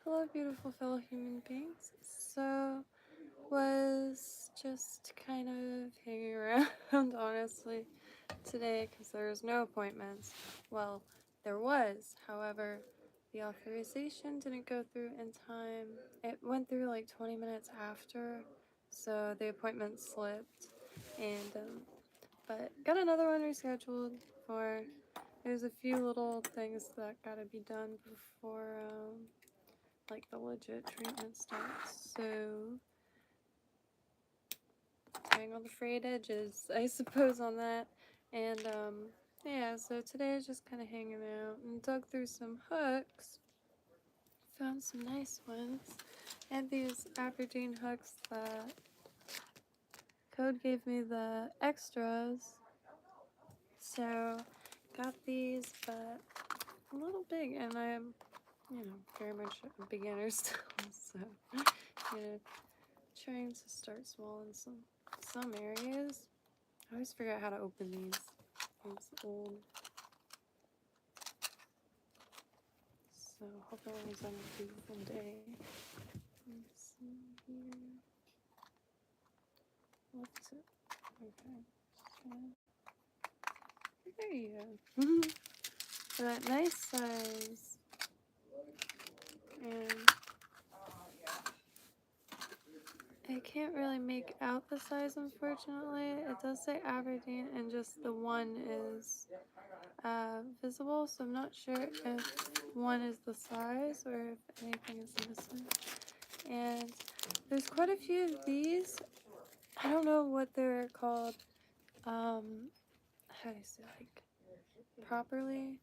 Hello, beautiful fellow human beings. So, was just kind of hanging around, honestly, today because there was no appointments. Well, there was, however, the authorization didn't go through in time. It went through like 20 minutes after, so the appointment slipped. But got another one rescheduled for. There's a few little things that gotta be done before like the legit treatment starts. So tying all the frayed edges, I suppose, on that. And yeah, so today I was just kind of hanging out and dug through some hooks. Found some nice ones. And these Aberdeen hooks that Code gave me the extras. So got these, but a little big, and I'm, very much a beginner still. So, trying to start small in some areas. I always forget how to open these old. So hope everyone's on a beautiful day. Let's see here. What's it? Okay. There you go. That nice size. And I can't really make out the size, unfortunately. It does say Aberdeen, and just the one is visible, so I'm not sure if one is the size or if anything is missing. And there's quite a few of these. I don't know what they're called, how do you say, like, properly,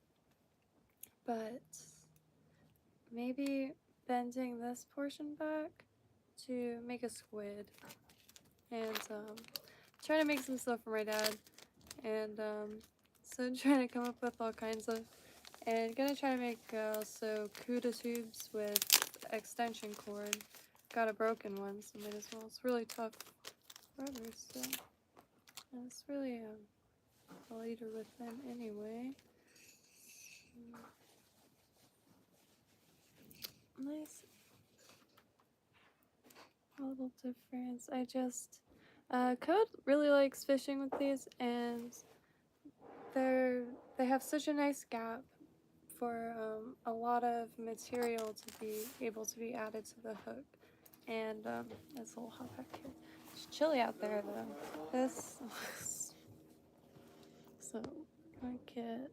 but maybe bending this portion back to make a squid. And trying to make some stuff for my dad. And so trying to come up with all kinds of, and gonna try to make also CUDA tubes with extension cord. Got a broken one, so might as well. It's really tough rubber, so it's really a leader with them anyway. Nice little difference. I just Code really likes fishing with these, and they have such a nice gap for a lot of material to be able to be added to the hook. And this little hop back here. It's chilly out there though. This so I get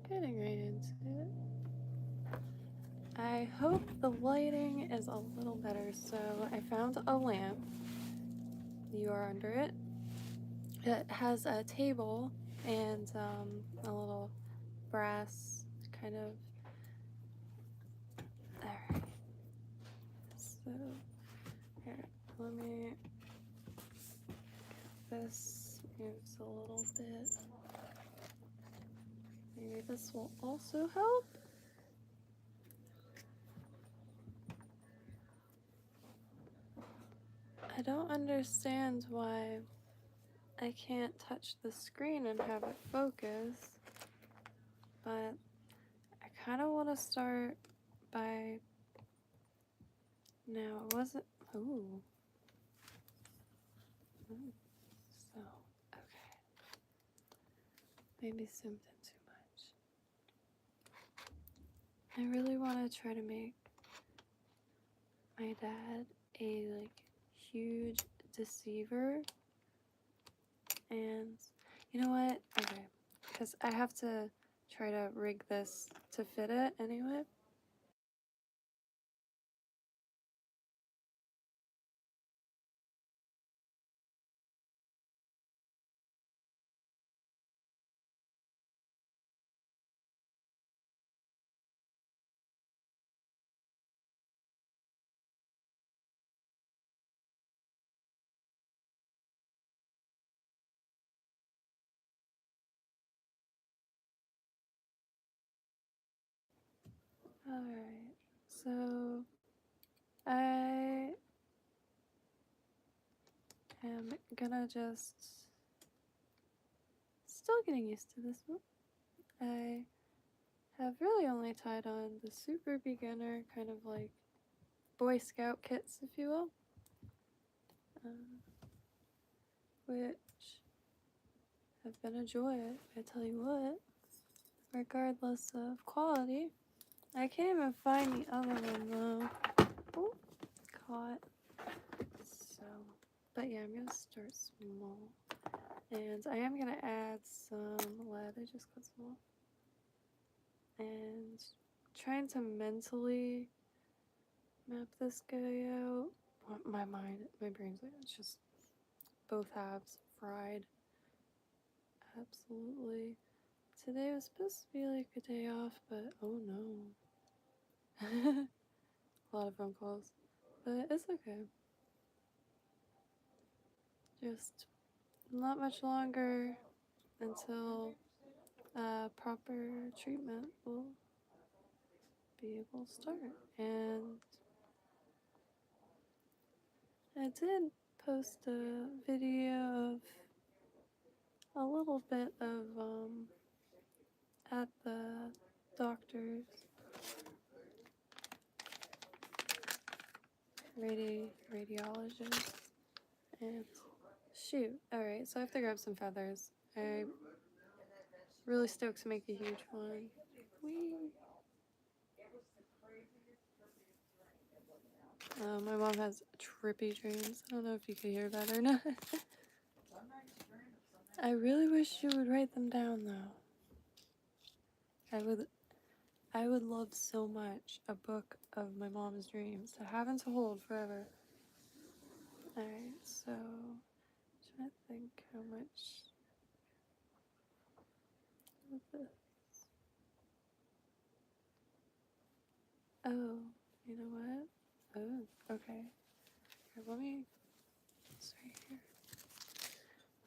getting right into it. I hope the lighting is a little better. So I found a lamp. You are under it. It has a table and a little brass kind of. There. So here, let me. This moves a little bit. Maybe this will also help. I don't understand why I can't touch the screen and have it focus, but I kind of want to start by now. It wasn't. Ooh. So, okay. Maybe zoomed in too much. I really want to try to make my dad a huge deceiver. And you know what? Okay. Because I have to try to rig this to fit it anyway. Alright, so I am gonna just still getting used to this one. I have really only tied on the super beginner, kind of like Boy Scout kits, if you will, which have been a joy, I tell you what, regardless of quality. I can't even find the other one though. Oh, caught. So, but yeah, I'm gonna start small. And I am gonna add some lead. I just cut some off. And trying to mentally map this guy out. My brain's like, it's just both halves fried. Absolutely. Today was supposed to be like a day off, but oh no. A lot of phone calls. But it's okay. Just not much longer until proper treatment will be able to start. And I did post a video of a little bit of at the doctor's radiologist. And shoot, alright, so I have to grab some feathers. I really stoked to make a huge one. Whee! My mom has trippy dreams. I don't know if you can hear that or not. I really wish you would write them down though. I would love so much a book of my mom's dreams to have and to hold forever. Alright, so I'm trying to think how much of this. Oh, you know what? Oh, okay. Here, let me. It's right here.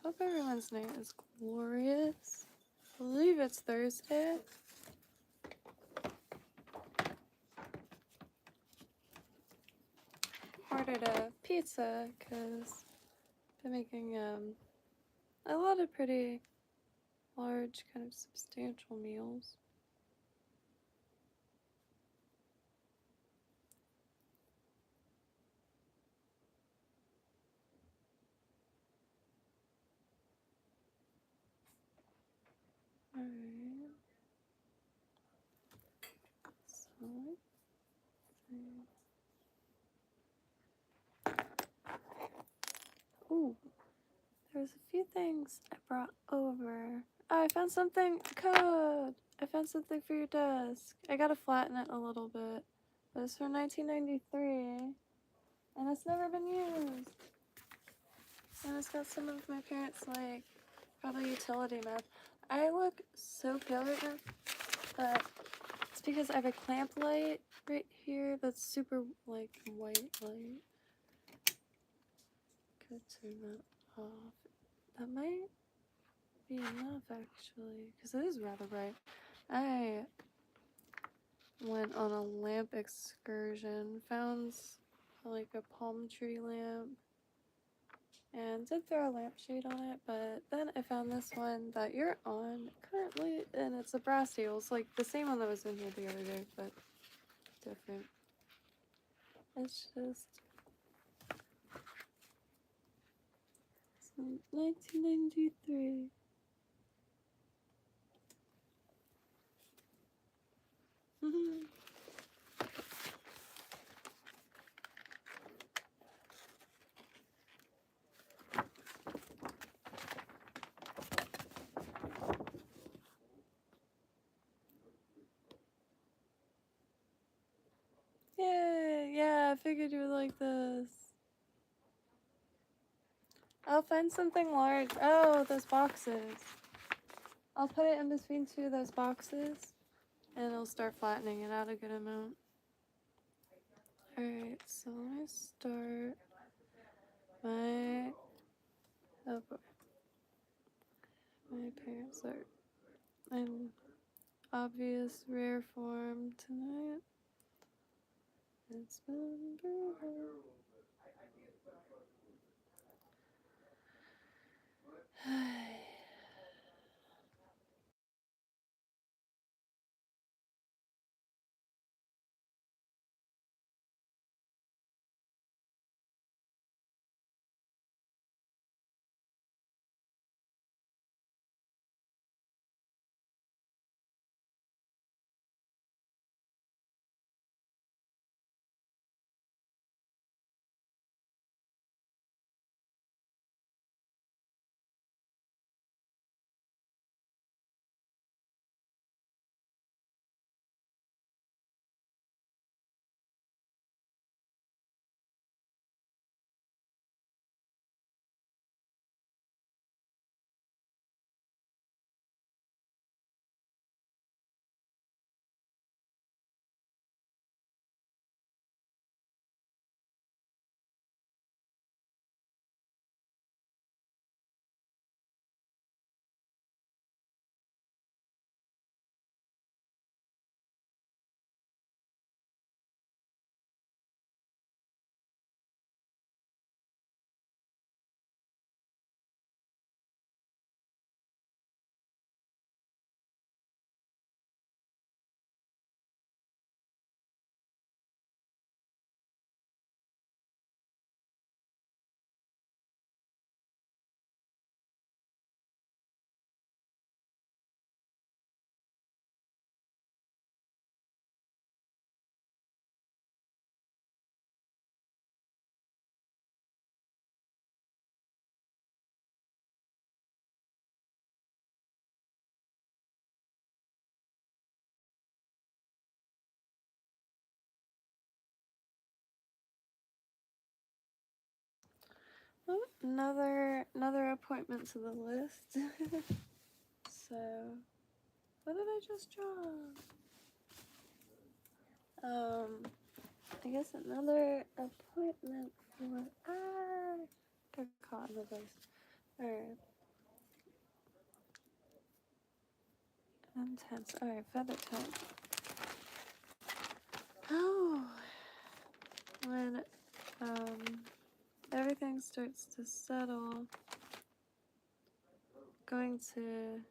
Hope everyone's night is glorious. I believe it's Thursday. Ordered a pizza because I've been making a lot of pretty large, kind of substantial meals. Alright. So let's see. Ooh, there's a few things I brought over. Oh, I found something. Code! I found something for your desk. I gotta flatten it a little bit. But it's from 1993. And it's never been used. And it's got some of my parents' like probably utility map. I look so pale right now, but it's because I have a clamp light right here that's super like white light. Could turn that off. That might be enough actually, because it is rather bright. I went on a lamp excursion, found like a palm tree lamp, and did throw a lampshade on it, but then I found this one that you're on currently, and it's a brass table. It's like the same one that was in here the other day, but different. It's just 1993. Yay! Yeah, I figured you would like this. I'll find something large. Oh, those boxes. I'll put it in between two of those boxes, and it'll start flattening it out a good amount. Alright, so let me start my... Oh boy. My parents are in obvious rare form tonight. It's been brutal. Oh, another appointment to the list. So, what did I just draw? I guess another appointment for got caught in the voice. Alright. Intense. Alright, feather type. Oh, when everything starts to settle, going to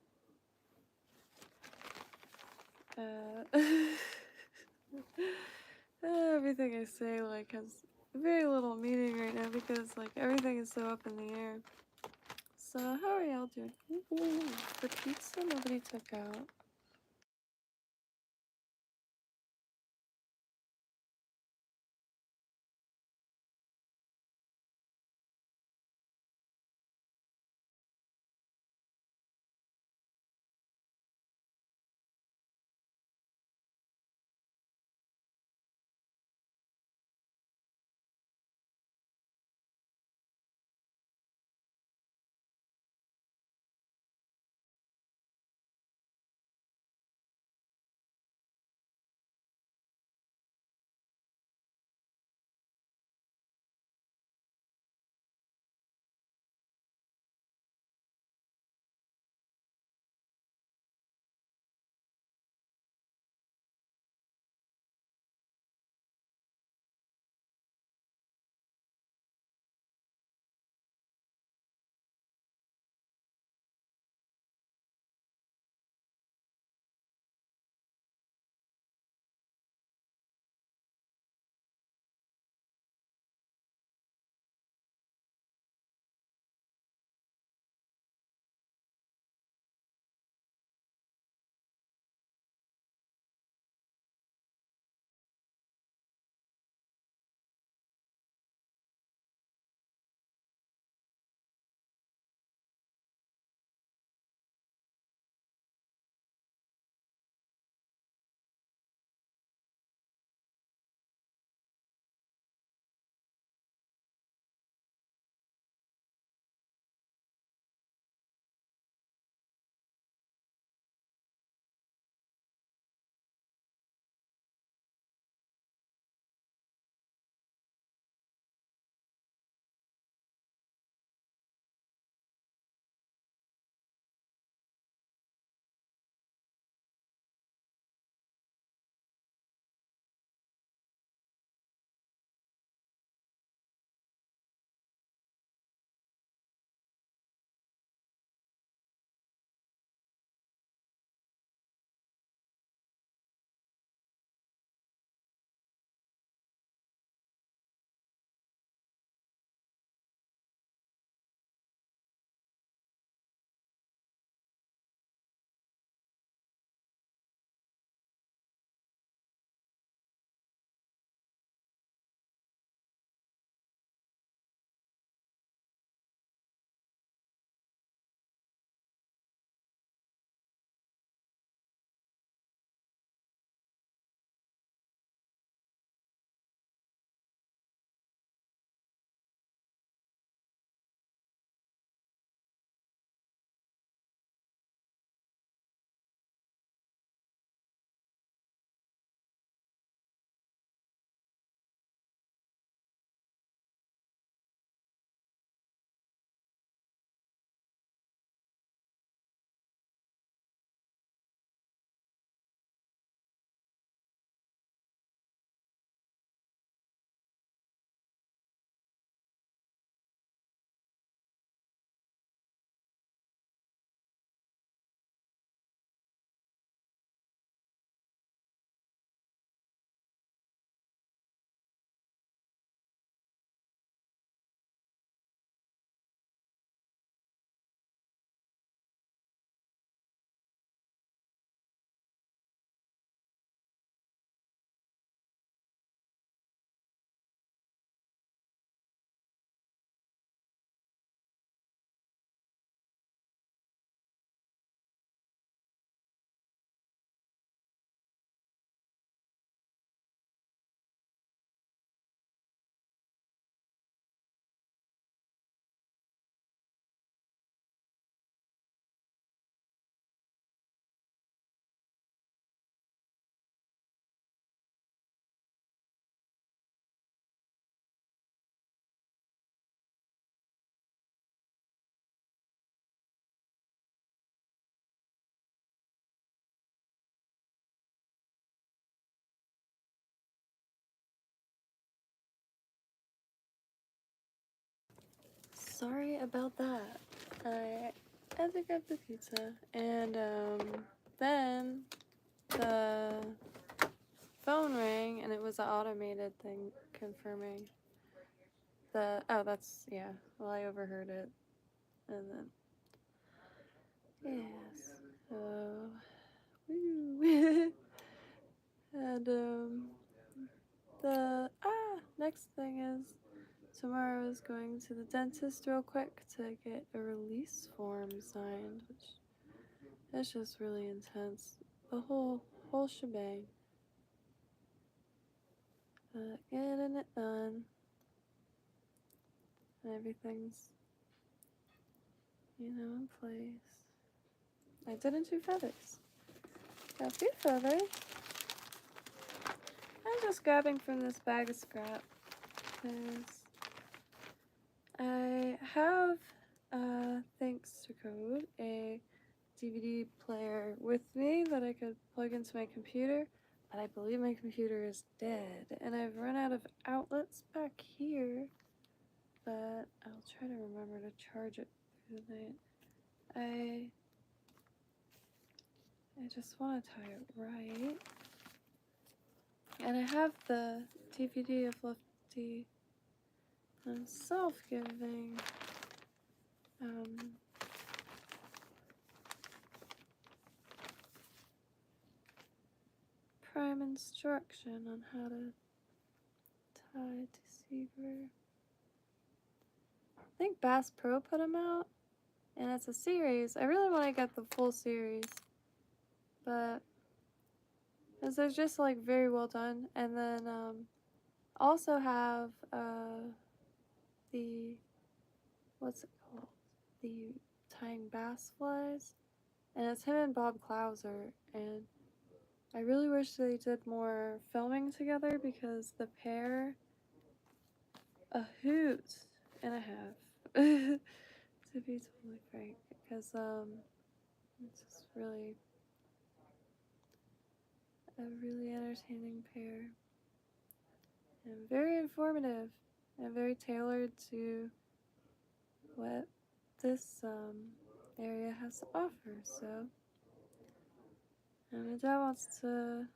everything I say like has very little meaning right now because like everything is so up in the air. So how are y'all doing? Ooh, the pizza nobody took out. sorry about that. I had to grab the pizza, and then the phone rang, and it was an automated thing confirming that's, yeah, well, I overheard it, and then, yes, so, woo. And, next thing is, tomorrow is going to the dentist real quick to get a release form signed, which is just really intense. The whole shebang. But getting it done. And everything's, in place. I didn't do feathers. Got a few feathers. I'm just grabbing from this bag of scrap because I have, thanks to code, a DVD player with me that I could plug into my computer, but I believe my computer is dead, and I've run out of outlets back here, but I'll try to remember to charge it through the night. I just want to tie it right. And I have the DVD of Lefty himself giving prime instruction on how to tie deceiver. I think Bass Pro put them out, and it's a series. I really want to get the full series, but because they're just like very well done. And then also have the, what's it called? The tying bass flies, and it's him and Bob Clouser, and I really wish they did more filming together because the pair, a hoot and a half, to be totally frank, because it's just really a really entertaining pair and very informative and very tailored to what this area has to offer. So, and my dad wants to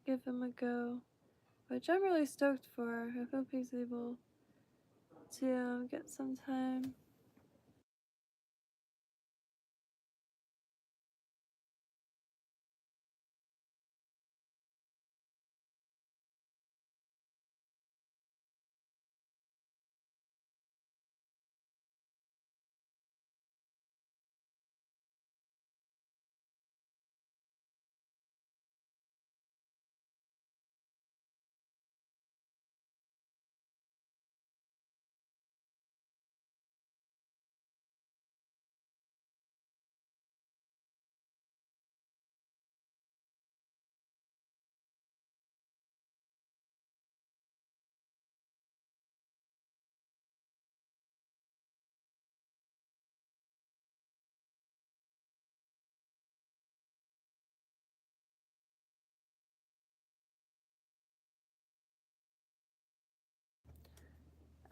give him a go, which I'm really stoked for. I hope he's able to get some time.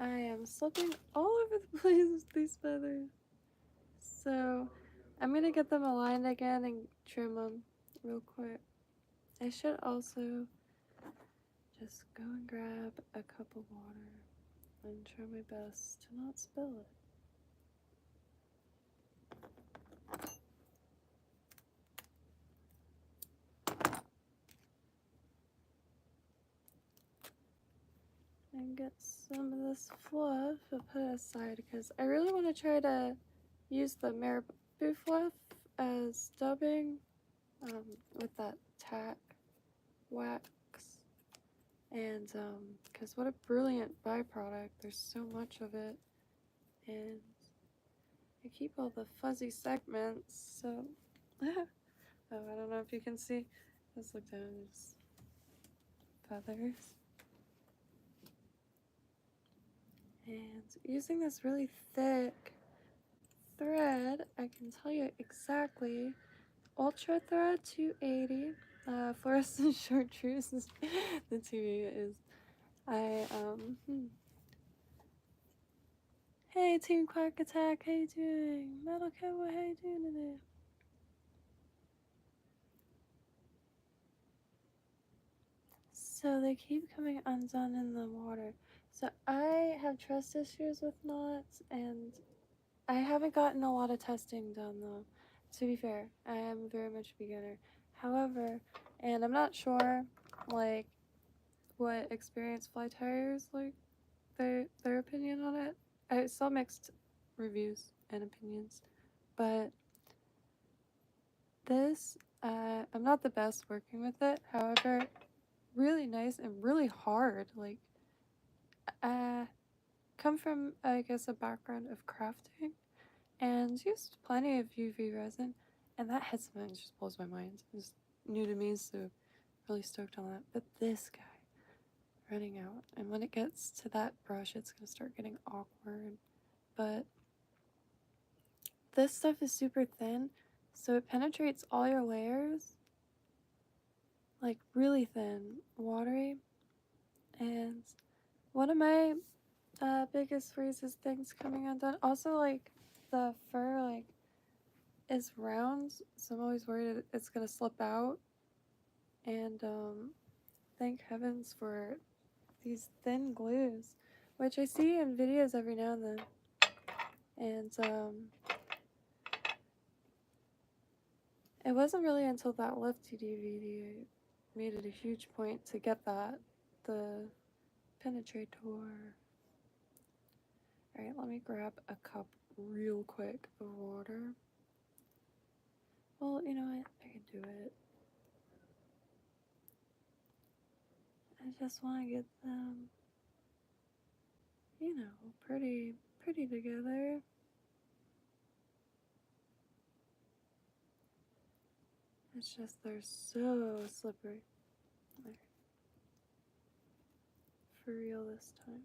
I am slipping all over the place with these feathers. So I'm gonna get them aligned again and trim them real quick. I should also just go and grab a cup of water and try my best to not spill it. And get some of this fluff and put it aside because I really want to try to use the marabou fluff as dubbing with that tack wax. And because what a brilliant byproduct, there's so much of it, and I keep all the fuzzy segments, so oh, I don't know if you can see. Let's look down. There's feathers. And using this really thick thread, I can tell you exactly. Ultra thread 280, fluorescent chartreuse is the TV is. I Hey, Team Quack Attack, how you doing? Metal Cowboy, how you doing today? So they keep coming undone in the water. So I have trust issues with knots, and I haven't gotten a lot of testing done though. To be fair, I am very much a beginner. However, and I'm not sure, like, what experienced fly tires like their opinion on it. I saw mixed reviews and opinions, but this I'm not the best working with it. However, really nice and really hard. Like, come from I guess a background of crafting and used plenty of UV resin, and that head cement just blows my mind. It's new to me, so really stoked on that. But this guy running out, and when it gets to that brush, it's gonna start getting awkward. But this stuff is super thin, so it penetrates all your layers, like really thin, watery. And one of my biggest worries is things coming undone. Also, like the fur, like is round, so I'm always worried it's gonna slip out. And thank heavens for these thin glues, which I see in videos every now and then. And it wasn't really until that Lefty DVD I made it a huge point to get that, the penetrator. Alright, let me grab a cup real quick of water. Well, you know what? I can do it. I just want to get them, you know, pretty together. It's just they're so slippery. There. For real this time.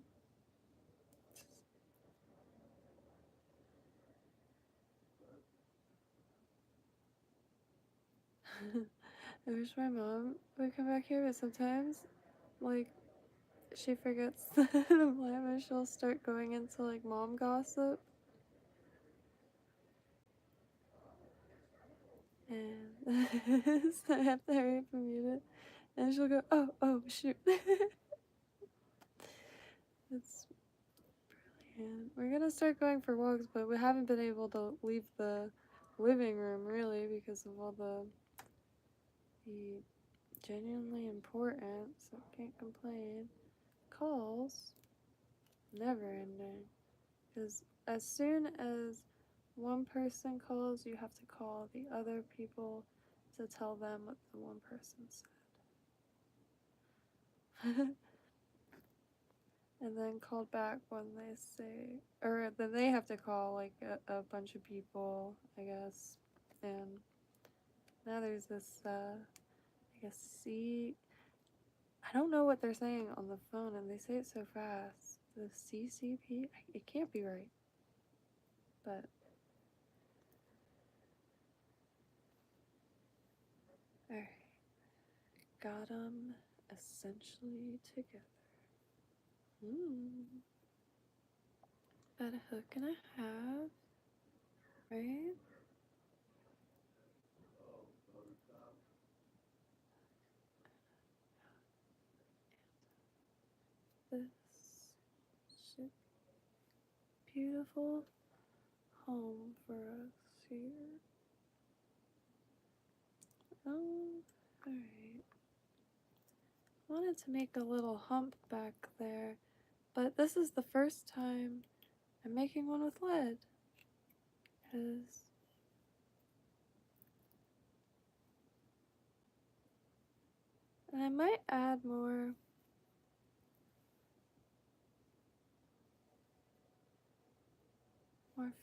I wish my mom would come back here, but sometimes, like, she forgets that I'm live and she'll start going into, like, mom gossip. And so I have to hurry up and mute it. And she'll go, oh, shoot. It's brilliant. We're gonna start going for walks, but we haven't been able to leave the living room, really, because of all the genuinely important, so can't complain. Calls, never ending. Because as soon as one person calls, you have to call the other people to tell them what the one person said. And then called back when they say, or then they have to call like a bunch of people, I guess. And now there's this, I guess, I don't know what they're saying on the phone, and they say it so fast. The CCP? It can't be right. But alright. Got them essentially together. About a hook and a half, right? This should be beautiful home for us here. Alright. Wanted to make a little hump back there, but this is the first time I'm making one with lead. Because and I might add more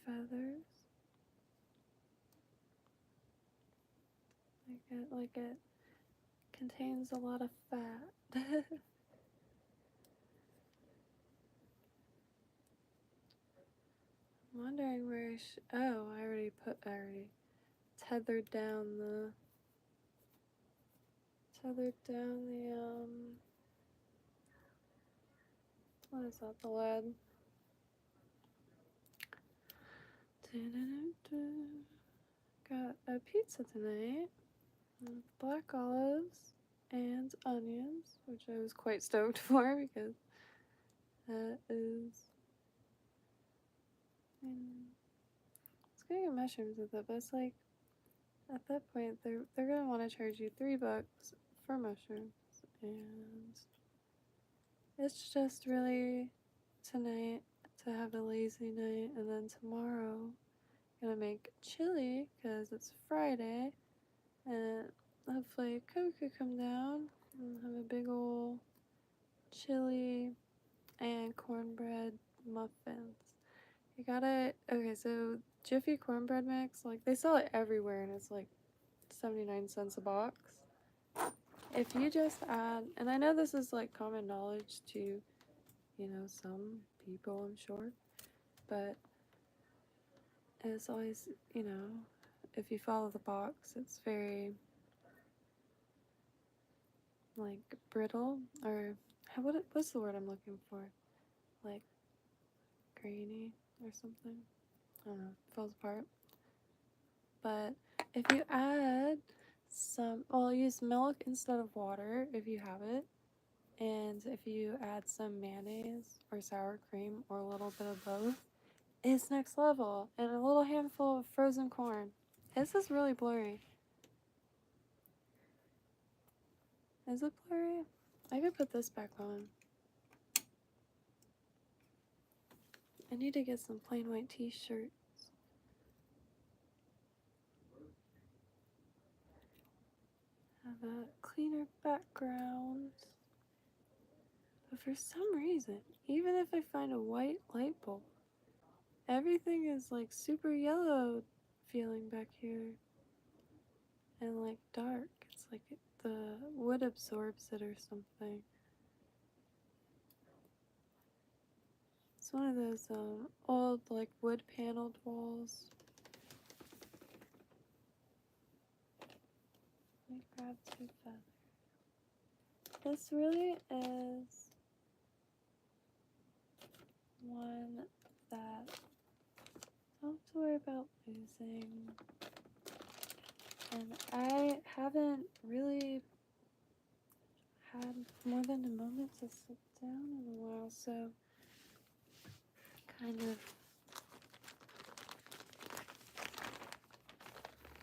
feathers. Like it contains a lot of fat. I'm wondering where oh, I already tethered down the what is that, the lead? Got a pizza tonight with black olives and onions, which I was quite stoked for because that is. It's gonna get mushrooms with it, but it's like at that point they're gonna want to charge you $3 for mushrooms, and it's just really tonight to have a lazy night, and then tomorrow I'm gonna make chili because it's Friday, and hopefully Coco could come down and have a big old chili and cornbread muffins. You gotta, okay, so Jiffy cornbread mix, like they sell it everywhere and it's like 79 cents a box. If you just add, and I know this is like common knowledge to, you know, some people, I'm sure, but it's always, you know, if you follow the box, it's very like brittle, or what's the word I'm looking for? Like grainy or something. I don't know, falls apart. But if you add some, well, use milk instead of water if you have it. And if you add some mayonnaise or sour cream or a little bit of both, it's next level. And a little handful of frozen corn. This is really blurry. Is it blurry? I could put this back on. I need to get some plain white t-shirts. Have a cleaner background. But for some reason, even if I find a white light bulb, everything is like super yellow feeling back here. And like dark. It's like the wood absorbs it or something. It's one of those old like wood paneled walls. Let me grab 2 feathers. This really is one that I don't have to worry about losing. And I haven't really had more than a moment to sit down in a while, so kind of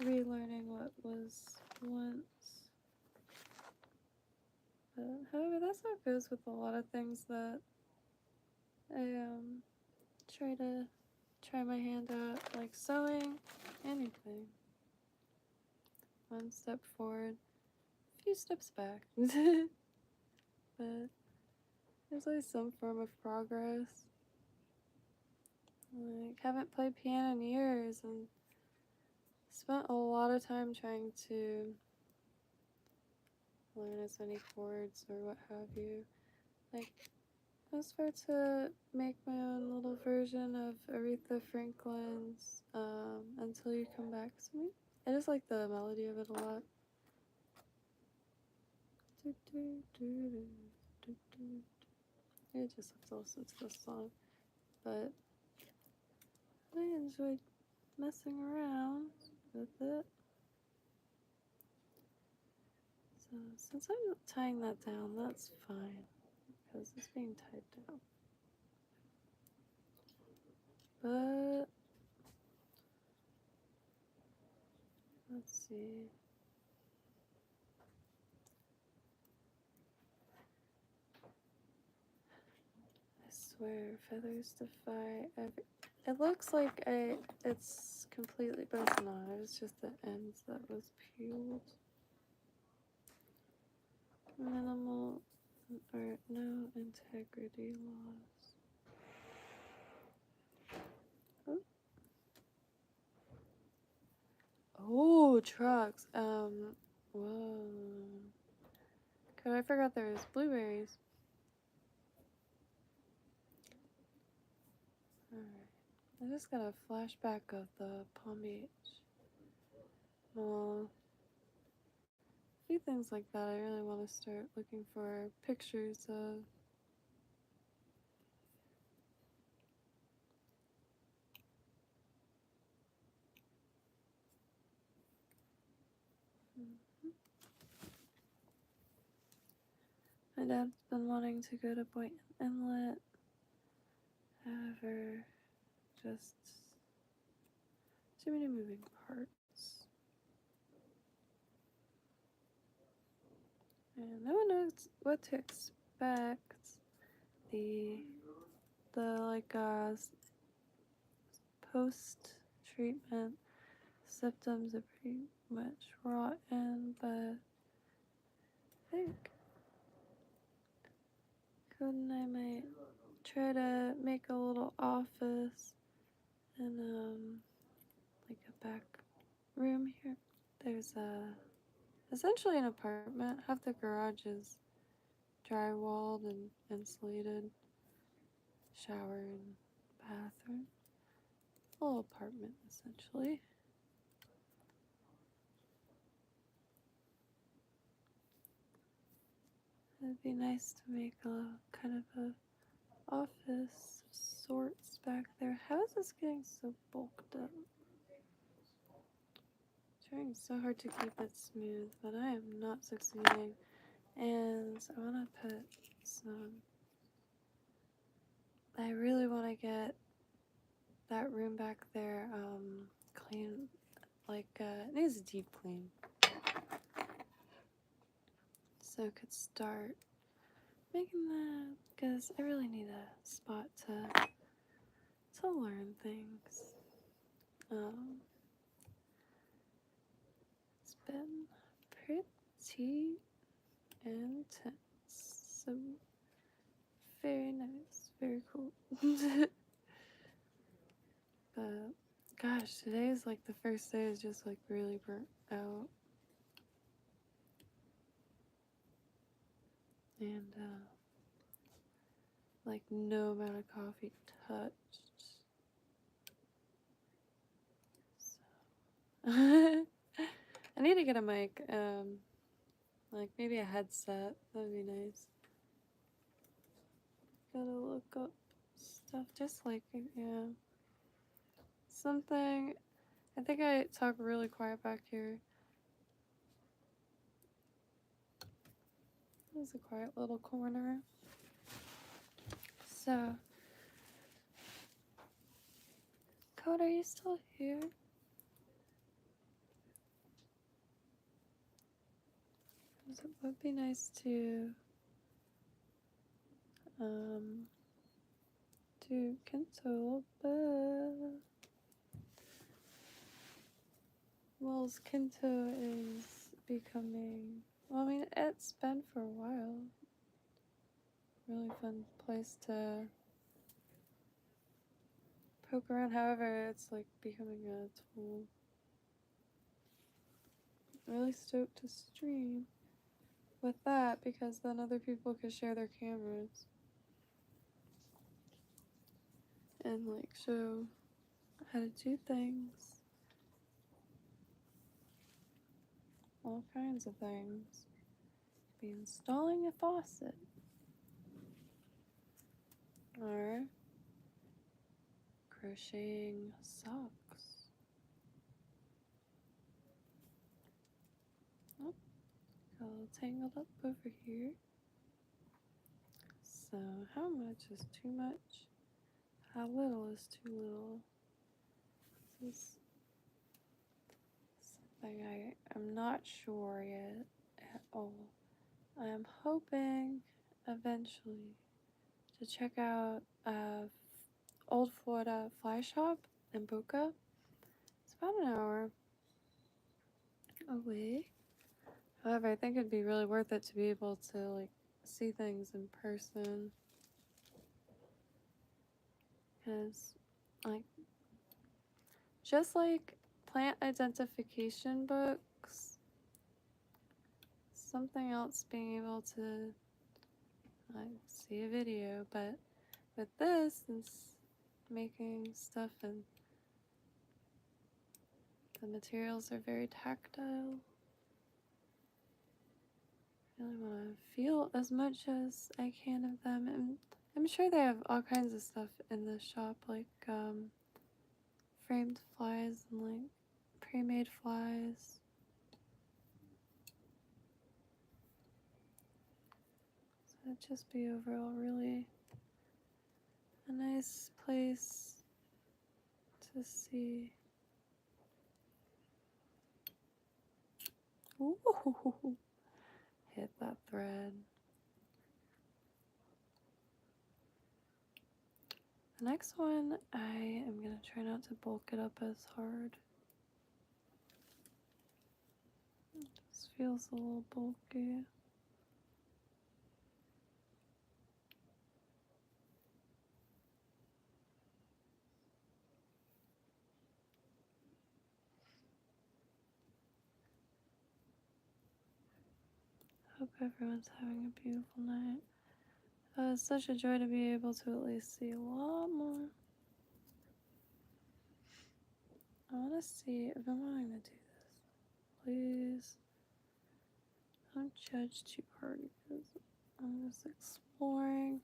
relearning what was once. But however, that's how it goes with a lot of things that I try my hand at, like sewing, anything. 1 step forward, a few steps back. But there's always some form of progress. Like, haven't played piano in years and spent a lot of time trying to learn as many chords or what have you. Like, I start to make my own little version of Aretha Franklin's Until You Come Back to Me. I just like the melody of it a lot. I just have to listen to this song. But I enjoyed messing around with it. So since I'm tying that down, that's fine. Because it's being tied down. But let's see. I swear, feathers defy every. It looks like it's completely, but it's not. It's just the ends that was peeled. Minimal or no integrity loss. Oh, trucks. Whoa. God, I forgot there was blueberries. Alright. I just got a flashback of the Palm Beach. Well, a few things like that I really want to start looking for pictures of. My dad's been wanting to go to Boynton Inlet. However, just too many moving parts. And no one knows what to expect. The like post-treatment symptoms are pretty much rotten, but I think Code and I might try to make a little office and like a back room here. There's essentially an apartment. Half the garage is drywalled and insulated. Shower and bathroom. A little apartment essentially. It'd be nice to make a kind of a office of sorts back there. How is this getting so bulked up? Trying so hard to keep it smooth, but I am not succeeding. And I want to put some. I really want to get that room back there clean. Like it needs a deep clean, so I could start making that, because I really need a spot to learn things. It's been pretty intense, so very nice, very cool. But gosh, today is like the first day is just like really burnt out. And like no amount of coffee touched. So I need to get a mic, like maybe a headset. That'd be nice. Gotta look up stuff, just like, yeah. Something, I think I talk really quiet back here. This is a quiet little corner. So, Code, are you still here? It would be nice to do Kinto, but well, Kinto is becoming, well, I mean, it's been for a while. Really fun place to poke around. However, it's like becoming a tool. Really stoked to stream with that, because then other people could share their cameras and like show how to do things. All kinds of things. Be installing a faucet. Or crocheting socks. Oh, got a little tangled up over here. So how much is too much? How little is too little? This is something I am not sure yet at all. I am hoping eventually to check out Old Florida Fly Shop in Boca. It's about an hour away. However, I think it'd be really worth it to be able to like see things in person. Because like just like plant identification books, something else being able to like see a video, but with this, it's making stuff and the materials are very tactile. I really want to feel as much as I can of them, and I'm sure they have all kinds of stuff in the shop, like framed flies and like pre-made flies. So would just be overall really a nice place to see. Ooh, hit that thread. The next one, I am going to try not to bulk it up as hard. This feels a little bulky. Hope everyone's having a beautiful night. It's such a joy to be able to at least see a lot more. I want to see if I'm wanting to do this. Please don't judge too hard because I'm just exploring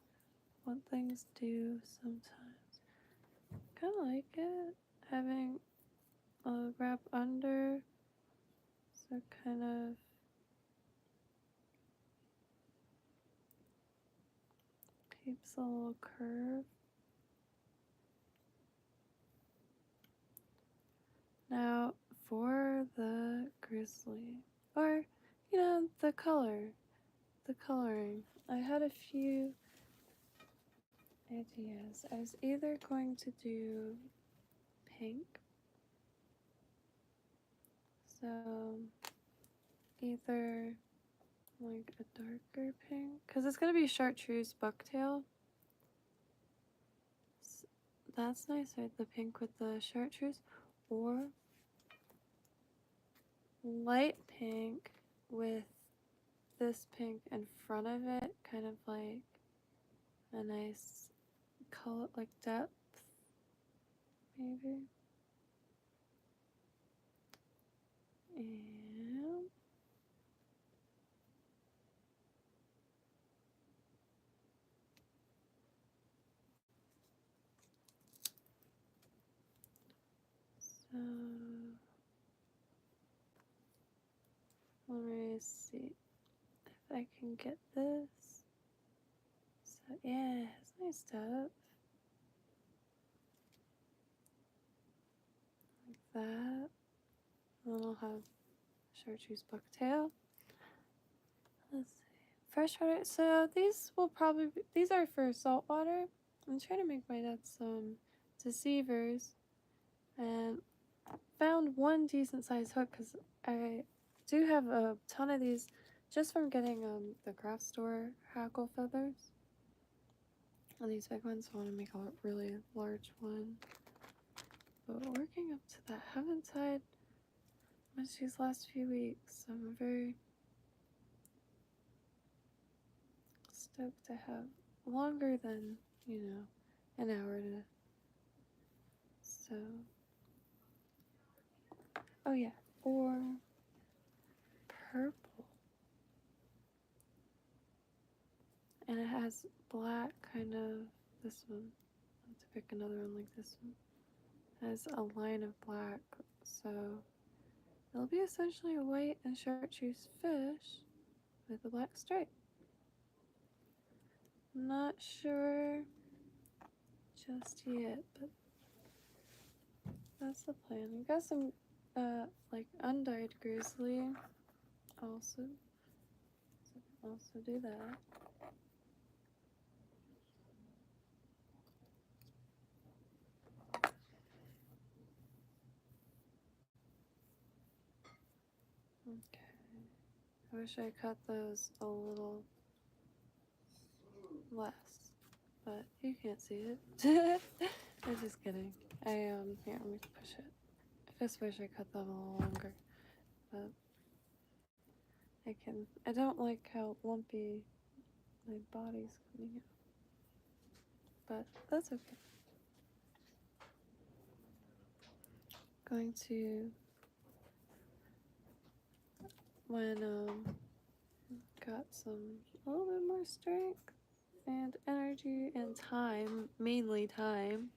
what things do sometimes. Kind of like it having a wrap under, so it kind of keeps a little curve. Now for the grizzly, or you know, the coloring, I had a few ideas. I was either going to do pink, so either like a darker pink, because it's gonna be chartreuse bucktail. That's nice, right? The pink with the chartreuse, or light pink with this pink in front of it, kind of like a nice color, like depth, maybe. And so let me see if I can get this. So yeah, it's nice depth. Like that. And then I'll have chartreuse bucktail. Let's see. Freshwater. So these will probably be, these are for saltwater. I'm trying to make my nets some deceivers, and found one decent sized hook because I do have a ton of these just from getting the craft store hackle feathers. And these big ones, I want to make a really large one. But working up to that, haven't tied much these last few weeks. So I'm very stoked to have longer than, you know, an hour to. So, oh yeah, or purple. And it has black, kind of, this one. I have to pick another one like this one. It has a line of black, so it'll be essentially a white and chartreuse fish with a black stripe. Not sure just yet, but that's the plan. I got some like undyed grizzly also, so I can also do that. Okay, I wish I cut those a little less, but you can't see it. I'm just kidding. Here, let me push it. I just wish I cut them a little longer, but I don't like how lumpy my body's coming out, but that's okay. Going to, when got a little bit more strength and energy and time, mainly time,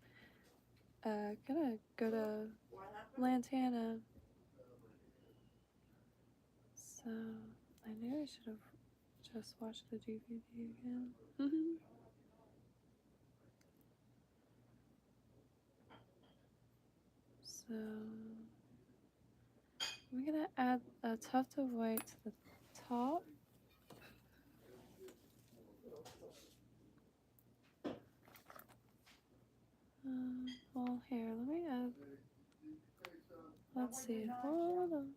gonna go to Lantana. So I knew I should have just watch the DVD again. So I'm gonna add a tuft of white to the top. Well, here, let me add. Let's see. Hold on.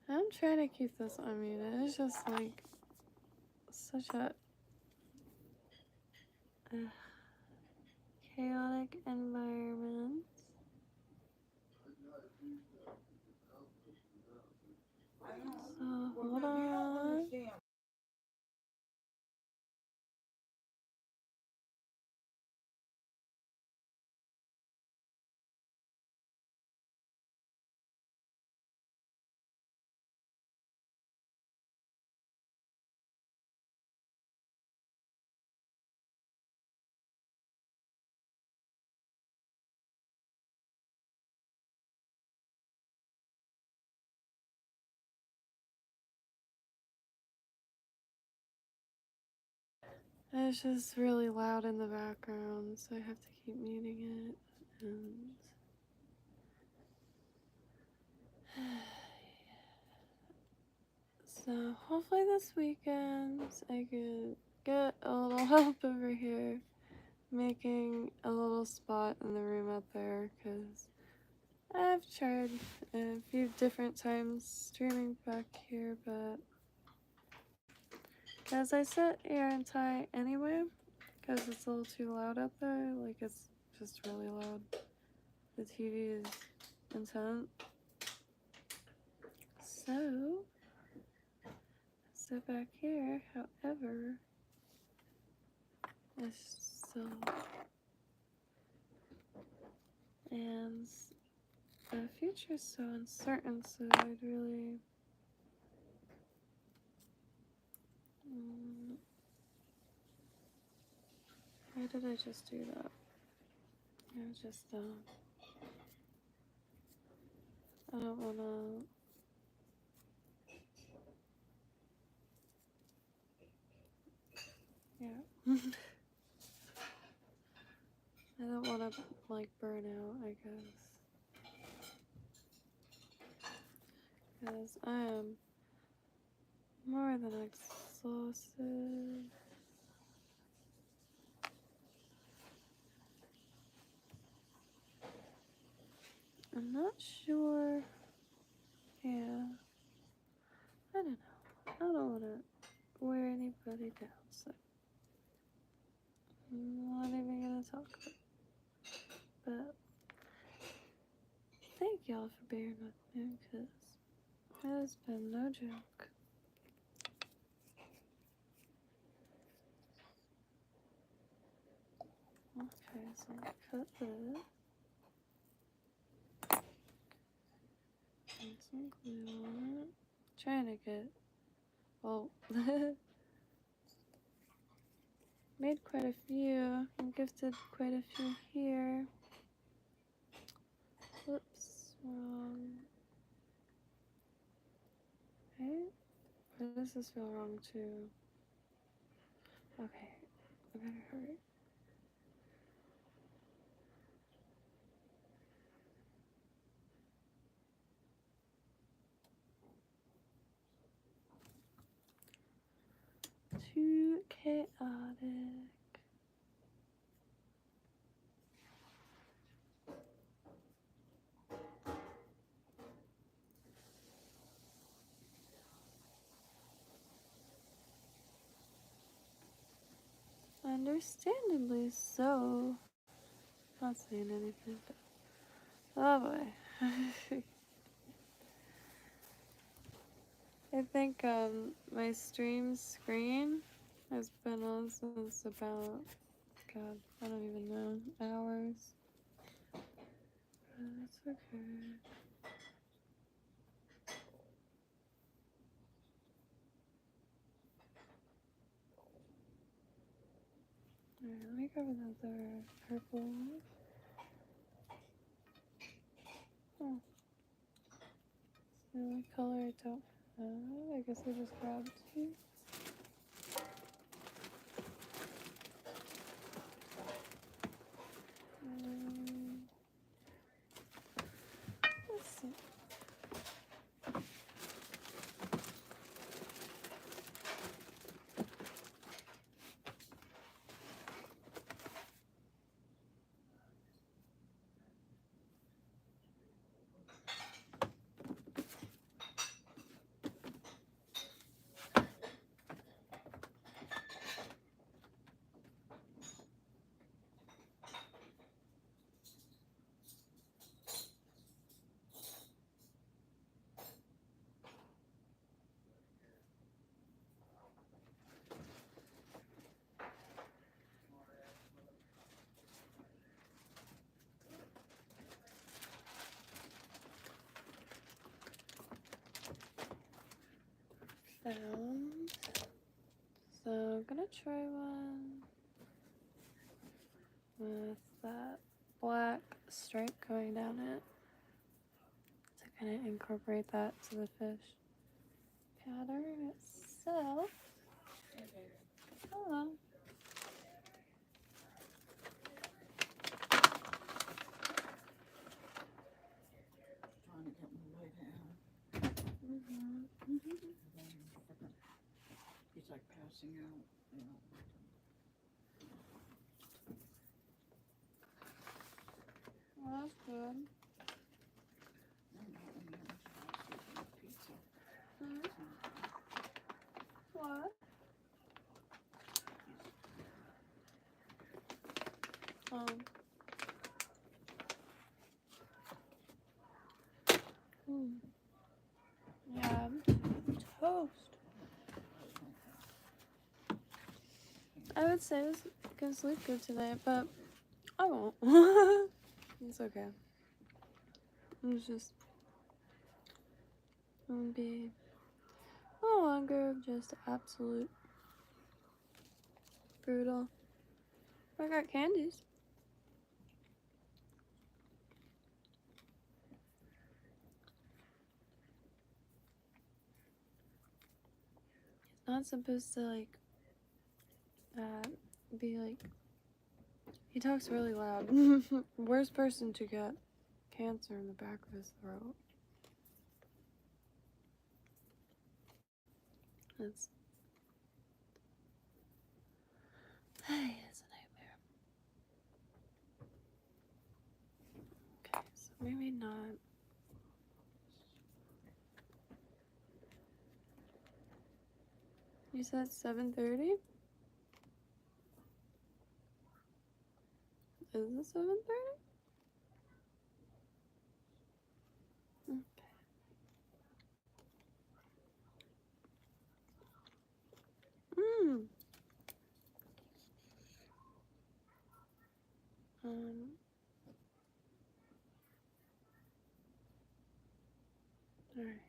I'm trying to keep this unmuted. It's just like such a chaotic environment. So hold on. It's just really loud in the background, so I have to keep muting it. And so hopefully this weekend I could get a little help over here making a little spot in the room out there, because I've tried a few different times streaming back here, but because I set anti anyway, because it's a little too loud out there, like it's just really loud. The TV is intense. So, sit back here, however, it's still, and the future's so uncertain, so I'd really, why did I just do that? I just, I don't wanna, yeah. I don't wanna, like, burn out, I guess. Because I am more than exhausted. I'm not sure. Yeah. I don't know. I don't want to wear anybody down, so I'm not even going to talk about it. But thank y'all for bearing with me, because it has been no joke. Okay, so I'll cut this. And some glue on it. Trying to get, well, made quite a few. I gifted quite a few here. Whoops, wrong. Right? Or does this feel wrong too? Okay, I better hurry. Too chaotic. Understandably so. Not saying anything, but oh boy. I think my stream screen has been on since about, God, I don't even know, hours. But it's okay. Alright, let me grab another purple one. Oh. The only color I don't have. I guess I just grabbed two. Let's see. Found. So I'm gonna try one with that black stripe going down it to kind of incorporate that to the fish pattern itself. Oh. Trying to get my way down. He's like passing out, you know. Well, that's good. I would say I was gonna sleep good tonight, but I won't. It's okay. It's just gonna be no longer just absolute brutal. I got candies. It's not supposed to like be like. He talks really loud. Worst person to get cancer in the back of his throat. It's it's a nightmare. Okay, so maybe not. You said 7:30? Is it 7:30? Okay. Hmm. Um. All right.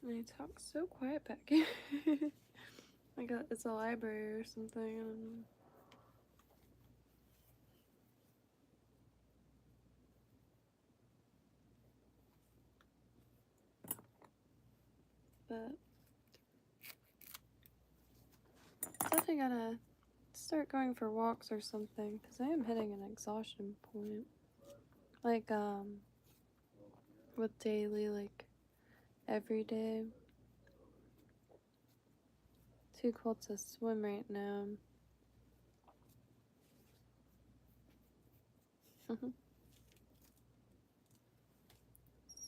I talk so quiet back here. Like it's a library or something. But definitely gotta start going for walks or something because I am hitting an exhaustion point. Like with daily, like every day. Too cold to swim right now.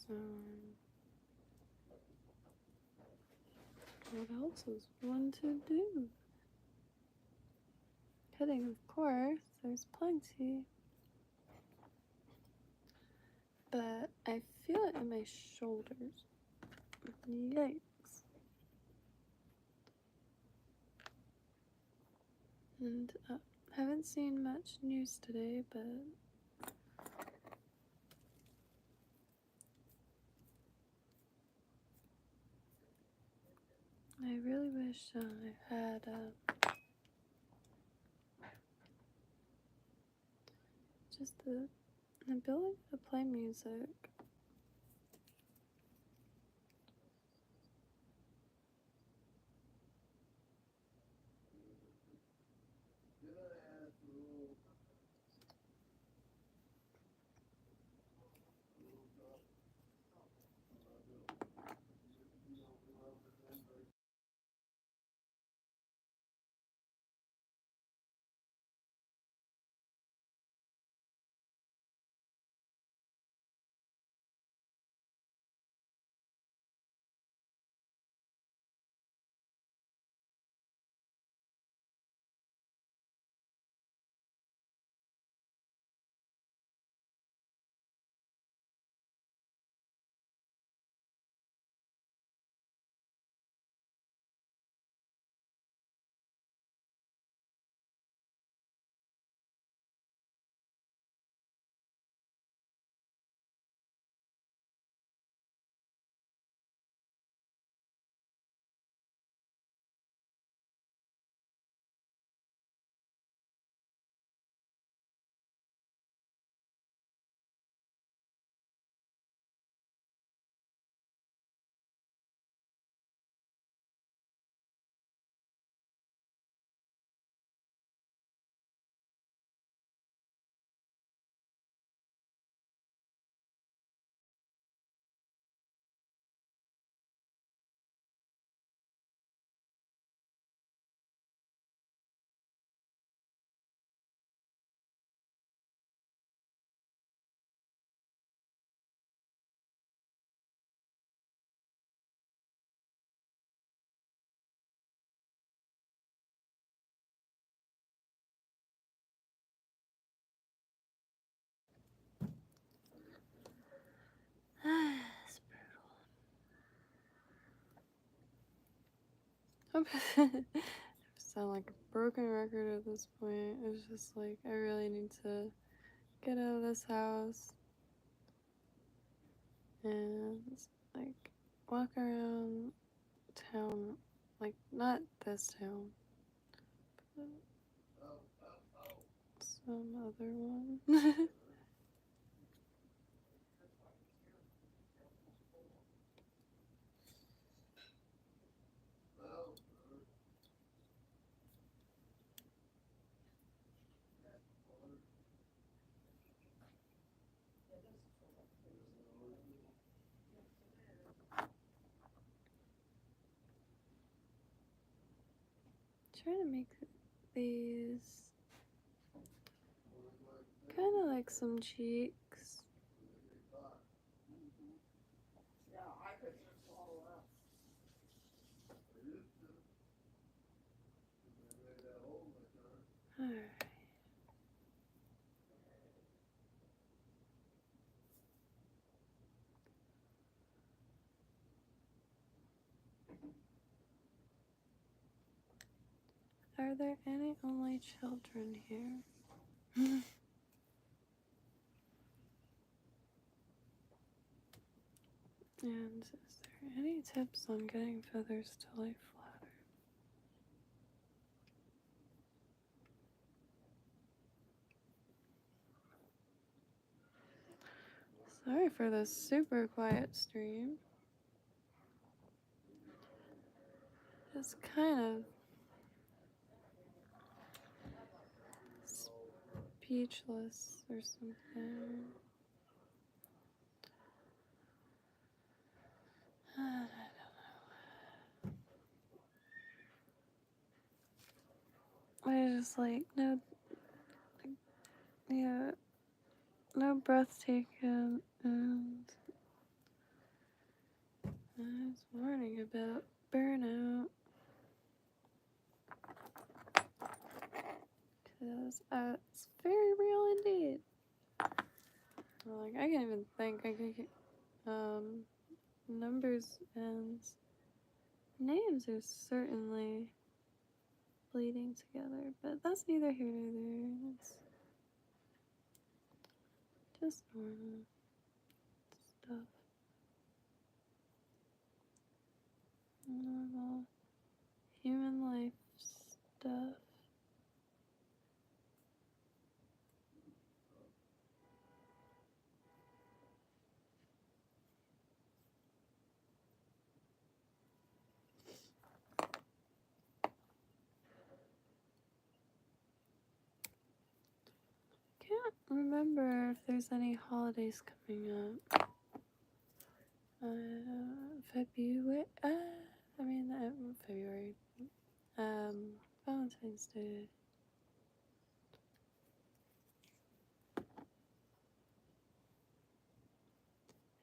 So what else is one to do? Hitting, of course. There's plenty. But I feel it in my shoulders. Yikes. And haven't seen much news today, but I really wish I had just the ability to play music. It's brutal. I sound like a broken record at this point. It's just like I really need to get out of this house and like walk around town, like not this town, but some other one. Trying to make these kind of like some cheeks. Yeah, I couldn't swallow that. Alright. Are there any only children here? And is there any tips on getting feathers to lay flatter? Sorry for this super quiet stream. It's kind of speechless or something. I just like no, yeah, no breath taken, and I was warning about burnout. Because it's very real indeed. Like, I can't even think. I could get, numbers and names are certainly bleeding together, but that's neither here nor there. It's just normal stuff. Normal human life stuff. Can't remember if there's any holidays coming up. February. February. Valentine's Day.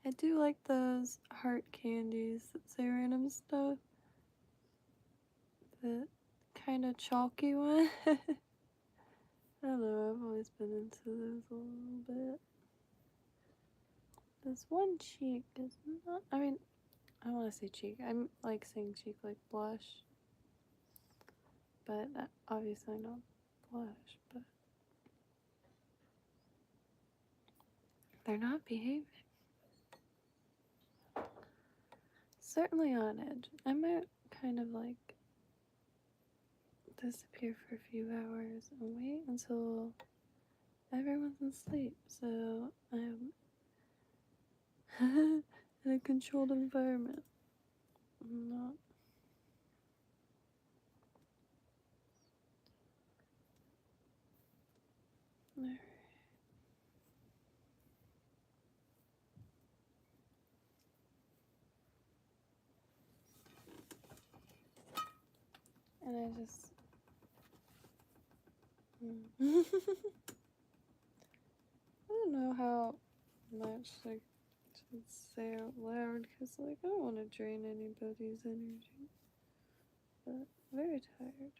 I do like those heart candies that say random stuff. The kind of chalky one. I don't know, I've always been into those a little bit. This one cheek is not, I mean, I want to say cheek. I'm like saying cheek like blush. But obviously not blush, but they're not behaving. Certainly on edge. I might kind of like disappear for a few hours and wait until everyone's asleep, so I'm in a controlled environment. I'm not. Alright. And I just. I don't know how much I should say out loud because, like, I don't want to drain anybody's energy. But very tired.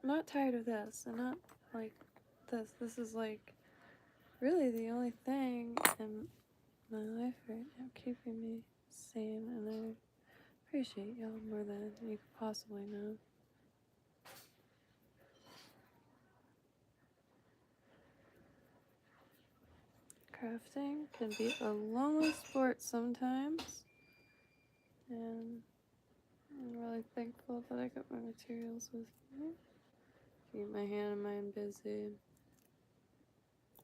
not tired of this, and not like this. This is like really the only thing in my life right now keeping me sane, and I appreciate y'all more than you could possibly know. Crafting can be a lonely sport sometimes, and I'm really thankful that I got my materials with me. Keep my hand and mind busy.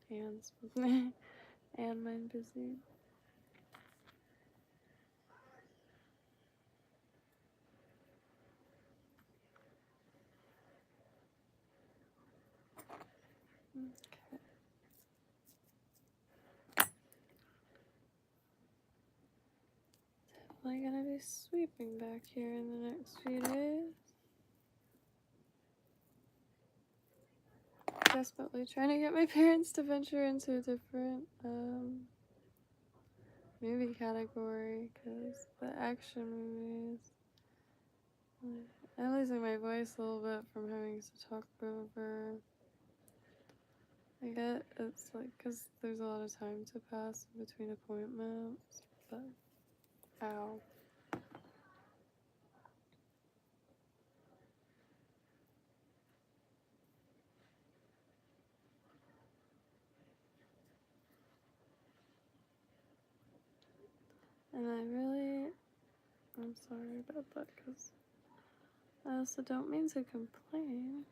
Hands with me and mind busy. Okay. Definitely gonna be sweeping back here in the next few days. Desperately trying to get my parents to venture into a different movie category, because the action movies, I'm losing my voice a little bit from having to talk over. I get it's like because there's a lot of time to pass in between appointments, but ow. And I'm sorry about that, because I also don't mean to complain.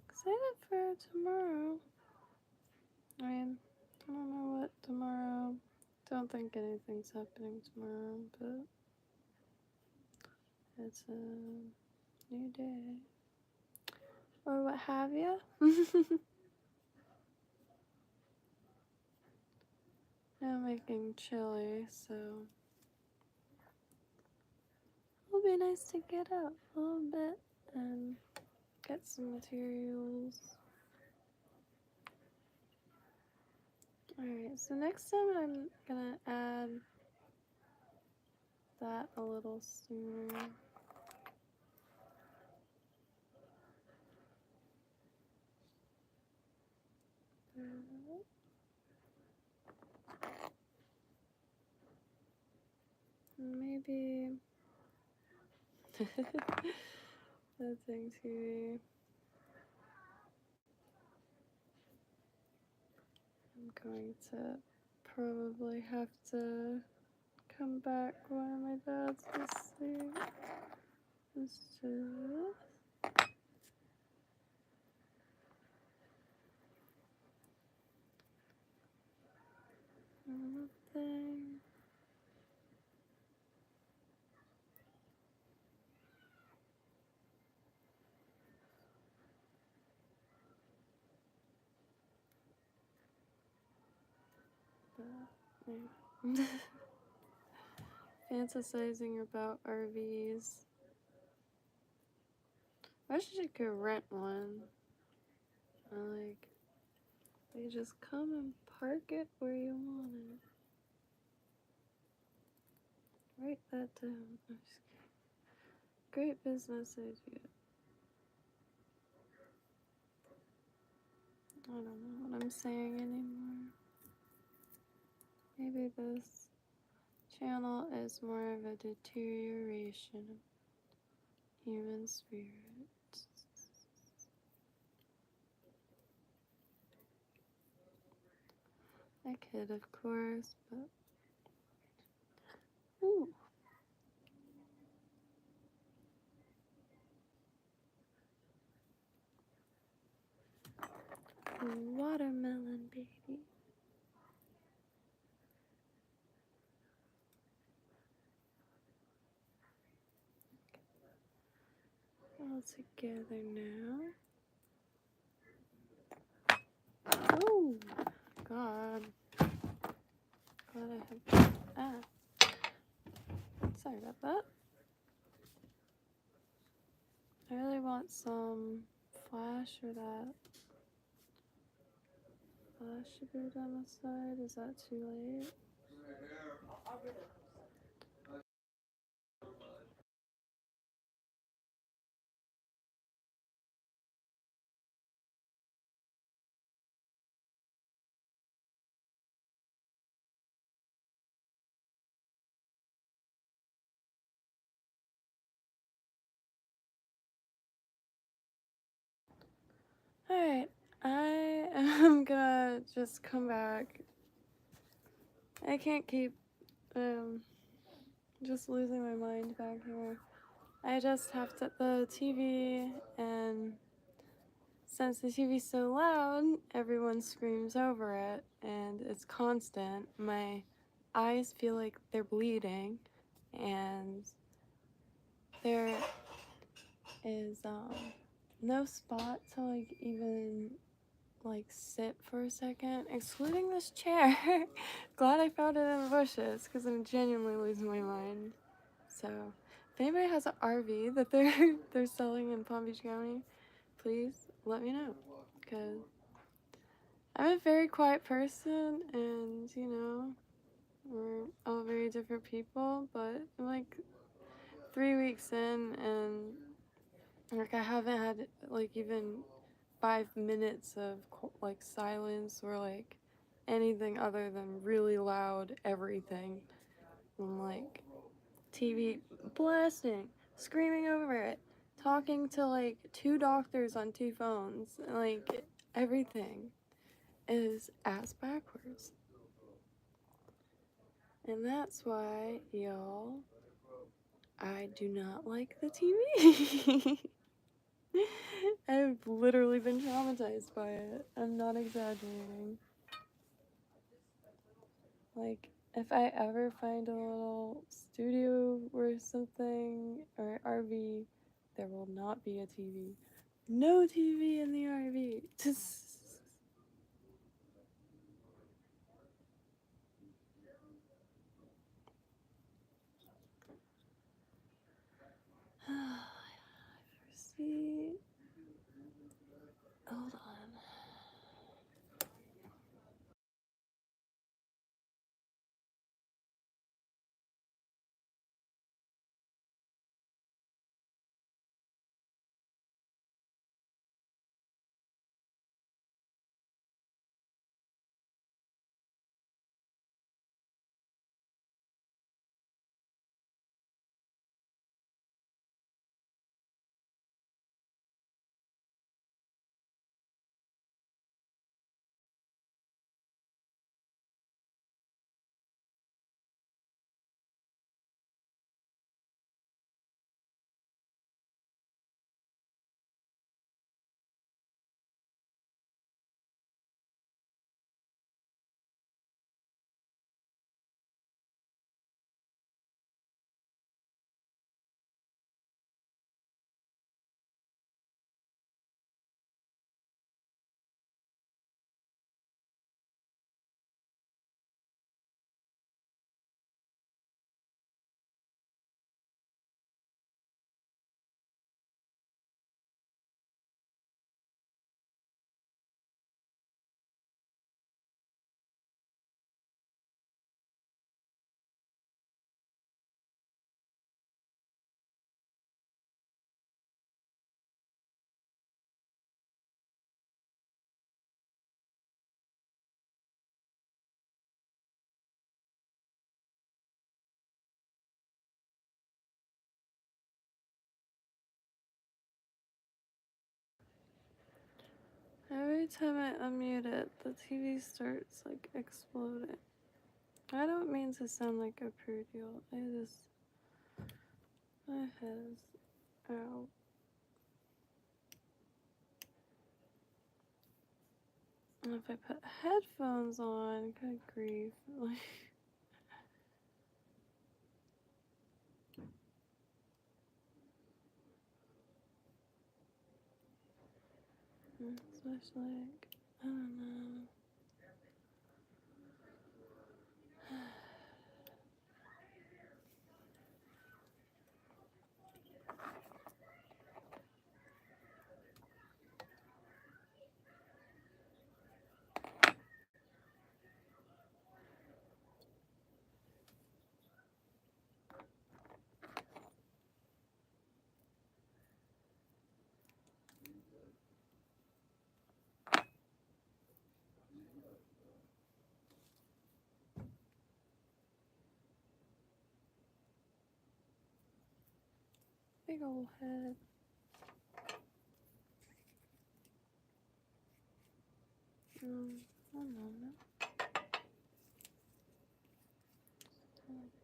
Excited for tomorrow. I mean, I don't know what tomorrow. Don't think anything's happening tomorrow, but it's a new day. Or what have you. I'm making chili, so it'll be nice to get out a little bit and get some materials. Alright, so next time I'm gonna add that a little sooner. Maybe that thing TV. I'm going to probably have to come back while my dad's asleep. Let's do this. Another thing. Yeah. Fantasizing about RVs. I should go rent one. Like, they just come and park it where you want it. Write that down. I'm just kidding. Great business idea. I don't know what I'm saying anymore. Maybe this channel is more of a deterioration of human spirit. I could, of course, but ooh. Watermelon baby. All together now. Oh, God. Glad I have. Sorry about that. I really want some flash or that. Flash should be down the side. Is that too late? Alright, I am gonna just come back. I can't keep just losing my mind back here. I just have to the TV, and since the TV's so loud, everyone screams over it and it's constant. My eyes feel like they're bleeding, and there is no spot to like even like sit for a second, excluding this chair. Glad I found it in the bushes because I'm genuinely losing my mind. So if anybody has an RV that they're selling in Palm Beach County, please let me know, because I'm a very quiet person, and you know, we're all very different people, but I'm like 3 weeks in, and like I haven't had like even 5 minutes of like silence or like anything other than really loud everything. I'm like TV blasting, screaming over it, talking to like 2 doctors on 2 phones, like everything is ass backwards. And that's why, y'all, I do not like the TV. I've literally been traumatized by it. I'm not exaggerating. Like, if I ever find a little studio or something, or RV, there will not be a TV. No TV in the RV. See, hold on. Every time I unmute it, the TV starts like exploding. I don't mean to sound like a prude, y'all. My head is out. And if I put headphones on, good grief. Like, especially like I don't know. Big old head. One moment.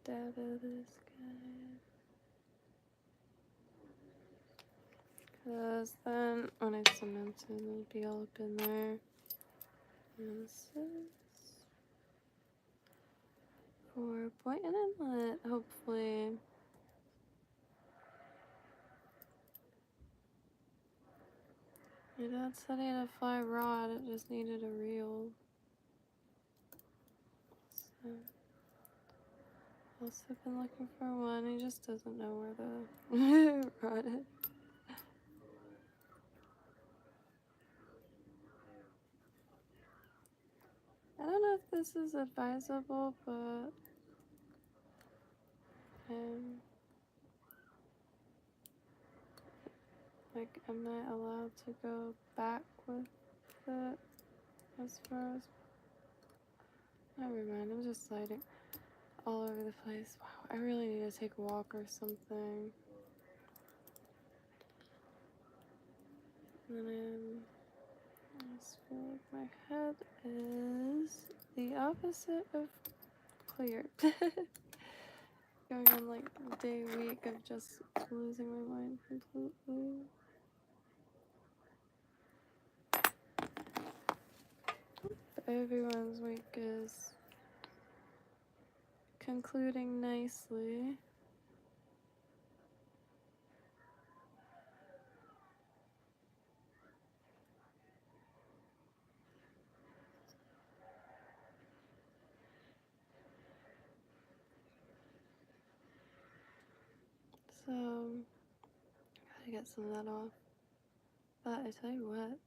Dab of this guy. Cause then when I cement it, it'll be all up in there. And this is for point and inlet, hopefully. My dad said he had a fly rod, it just needed a reel. So I've also been looking for one, he just doesn't know where the rod is. I don't know if this is advisable, but like, am I allowed to go back with it as far as... Never mind, I'm just sliding all over the place. Wow, I really need to take a walk or something. And then I just feel like my head is the opposite of clear. Going on like week of just losing my mind completely. Everyone's week is concluding nicely. So, gotta get some of that off. But I tell you what,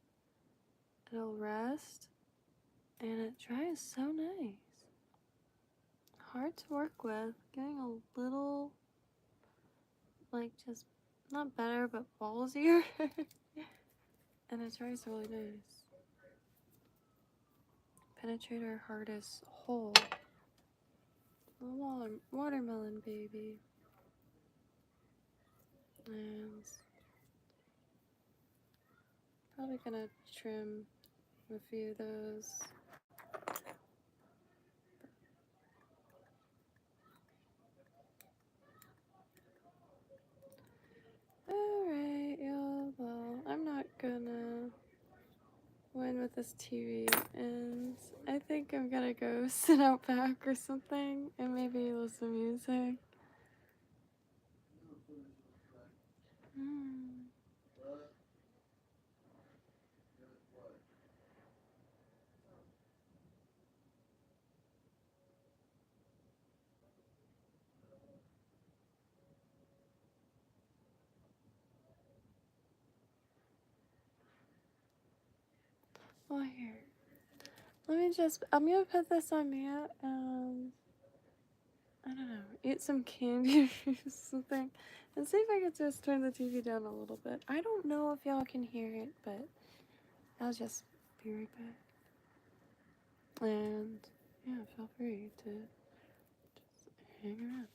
it'll rest and it dries so nice. Hard to work with, getting a little, like, just not better, but ballsier. And it dries really nice. Penetrator hardest hole. A watermelon baby. And probably gonna trim a few of those. Alright, y'all. Well, I'm not gonna win with this TV, and I think I'm gonna go sit out back or something and maybe listen to music. Well, here. I'm gonna put this on mute and, I don't know, eat some candy or something, and see if I can just turn the TV down a little bit. I don't know if y'all can hear it, but I'll just be right back. And, yeah, feel free to just hang around.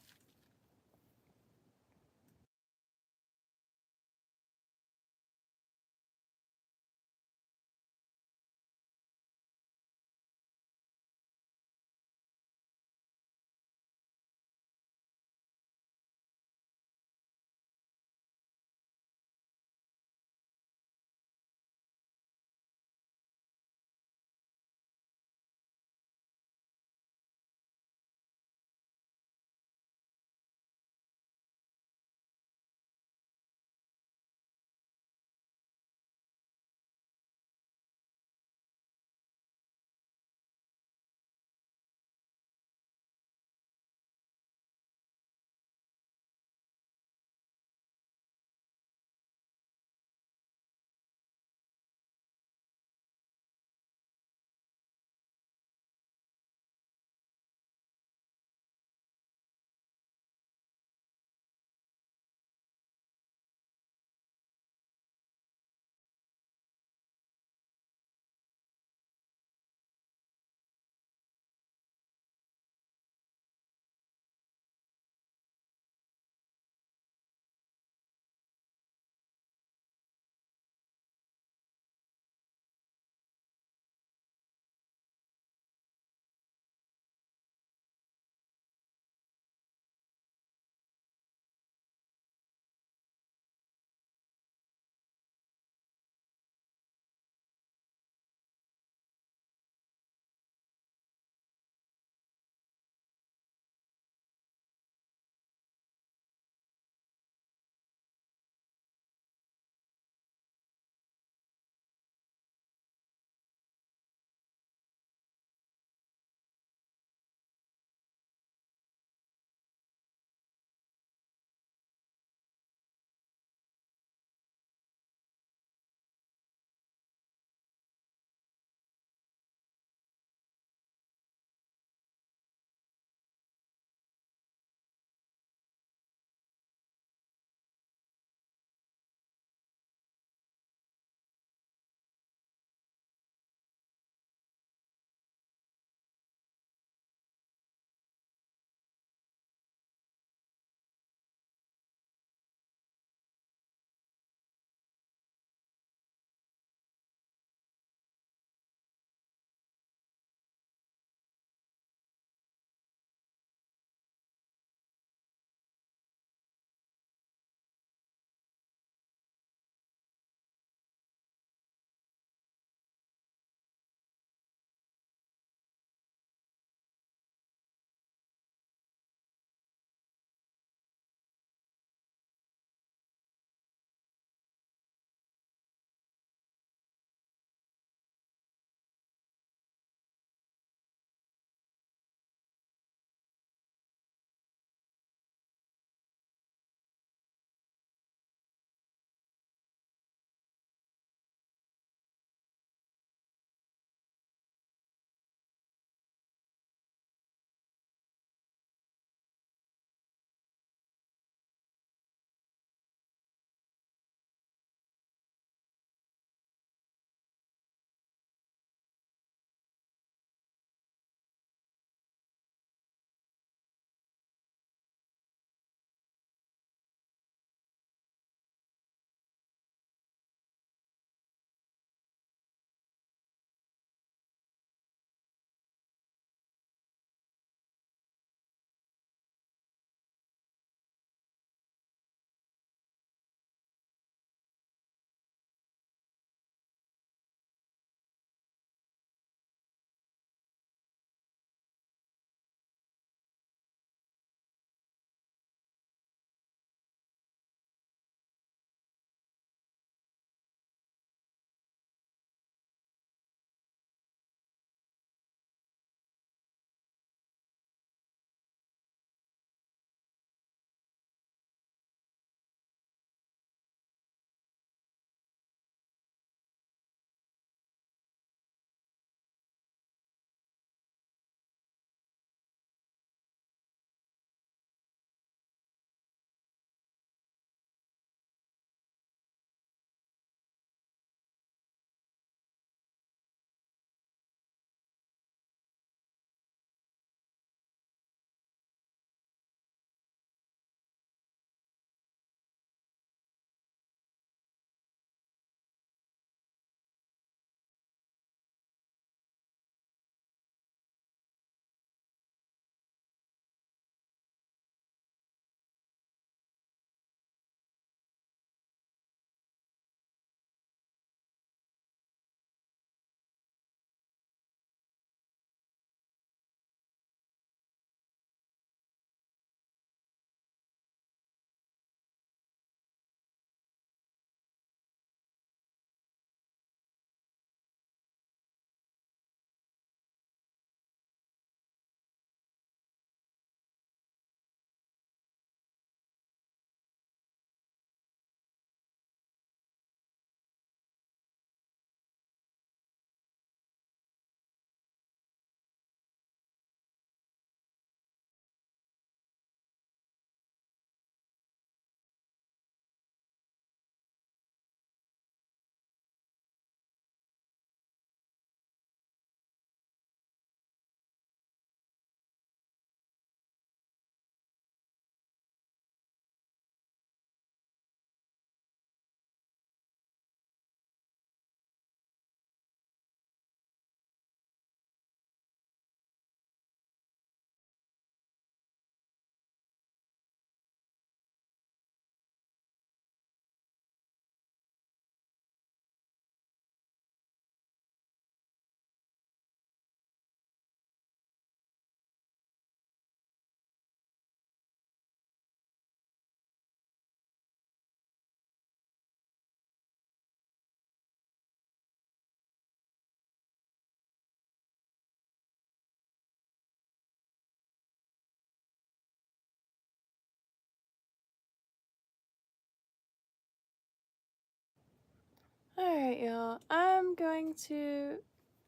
Alright, y'all. I'm going to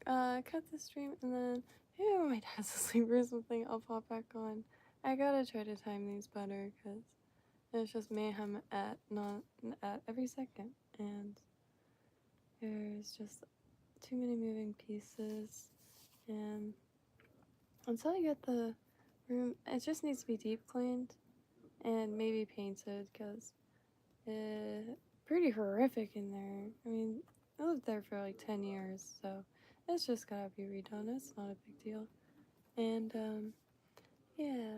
cut the stream and then maybe when my dad's asleep or something, I'll pop back on. I gotta try to time these better because it's just mayhem at not at every second, and there's just too many moving pieces. And until I get the room, it just needs to be deep cleaned and maybe painted because it's pretty horrific in there. I mean, I lived there for like 10 years, so it's just gotta be redone. It's not a big deal. And yeah,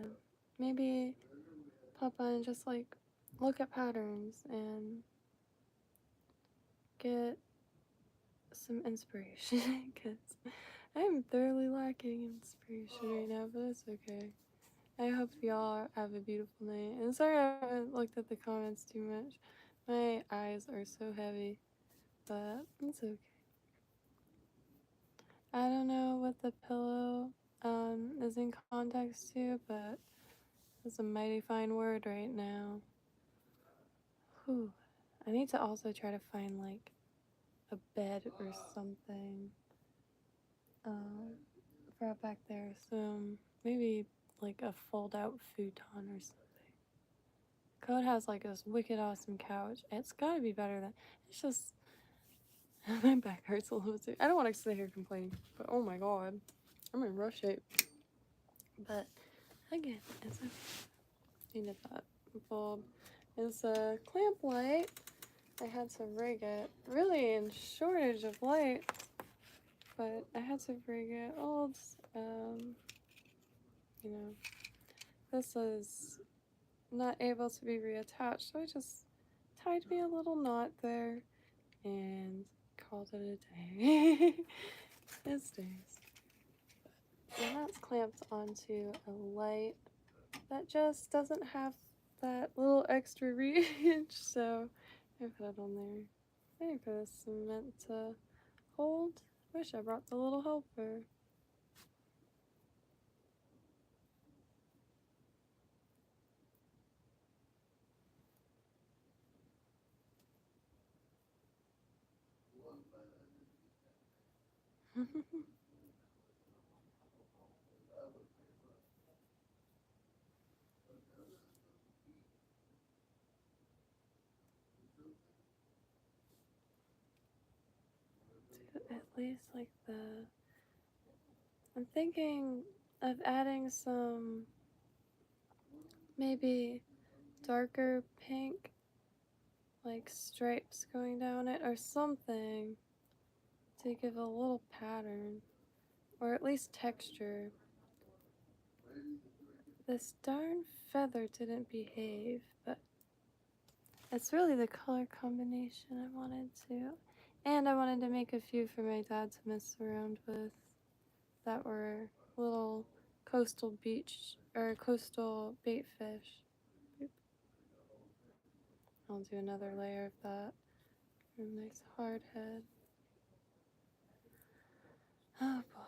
maybe pop on and just like look at patterns and get some inspiration because I'm thoroughly lacking inspiration right now, but it's okay. I hope y'all have a beautiful night. And sorry I haven't looked at the comments too much. My eyes are so heavy, but it's okay. I don't know what the pillow is in context to, but it's a mighty fine word right now. Whew. I need to also try to find like a bed or something for up back there. So maybe like a fold out futon or something. Code has like this wicked awesome couch. It's gotta be better than. It's just. My back hurts a little too. I don't want to sit here complaining, but oh my god. I'm in rough shape. But again, it's okay. Needed that bulb. It's a clamp light. I had to rig it. Really in shortage of light, but I had to rig it old. You know, this is not able to be reattached, so I just tied me a little knot there and called it a day. It stays. And that's clamped onto a light that just doesn't have that little extra reach, so I put it on there. Waiting for the cement to hold. Wish I brought the little helper. At least like the. I'm thinking of adding some maybe darker pink, like stripes going down it or something to give a little pattern or at least texture. This darn feather didn't behave, but it's really the color combination I wanted to. And I wanted to make a few for my dad to mess around with that were little coastal beach or coastal bait fish. I'll do another layer of that. A nice hard head. Oh boy.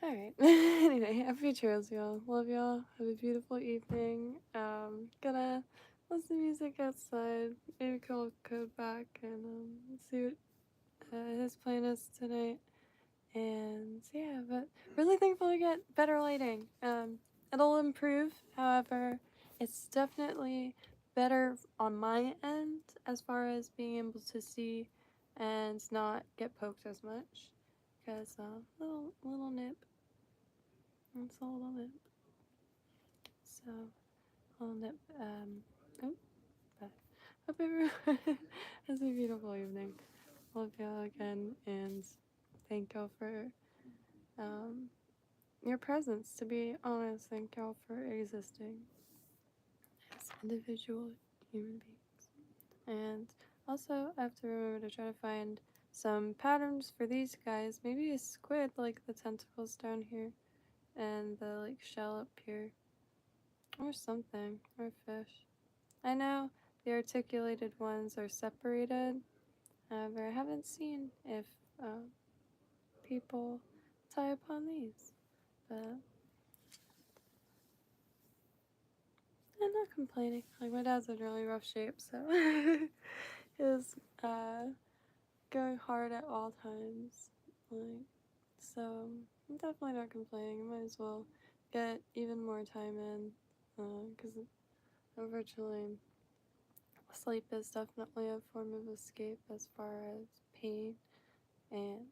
Alright. Anyway, happy trails, y'all. Love y'all. Have a beautiful evening. Gonna listen to music outside. Maybe call Code back and see what his plan is tonight. And yeah, but really thankful to get better lighting. it'll improve. However, it's definitely better on my end as far as being able to see and not get poked as much. Because little nip. It's a little nip. So little nip. Oh, but hope everyone has a beautiful evening. Love y'all again, and thank y'all for your presence. To be honest, thank y'all for existing as individual human beings. And also, I have to remember to try to find some patterns for these guys. Maybe a squid, like the tentacles down here, and the like shell up here, or something, or fish. I know the articulated ones are separated. However, I haven't seen if people tie upon these, but I'm not complaining. Like, my dad's in really rough shape, so he's going hard at all times. Like, so I'm definitely not complaining. I might as well get even more time in, because unfortunately, sleep is definitely a form of escape as far as pain and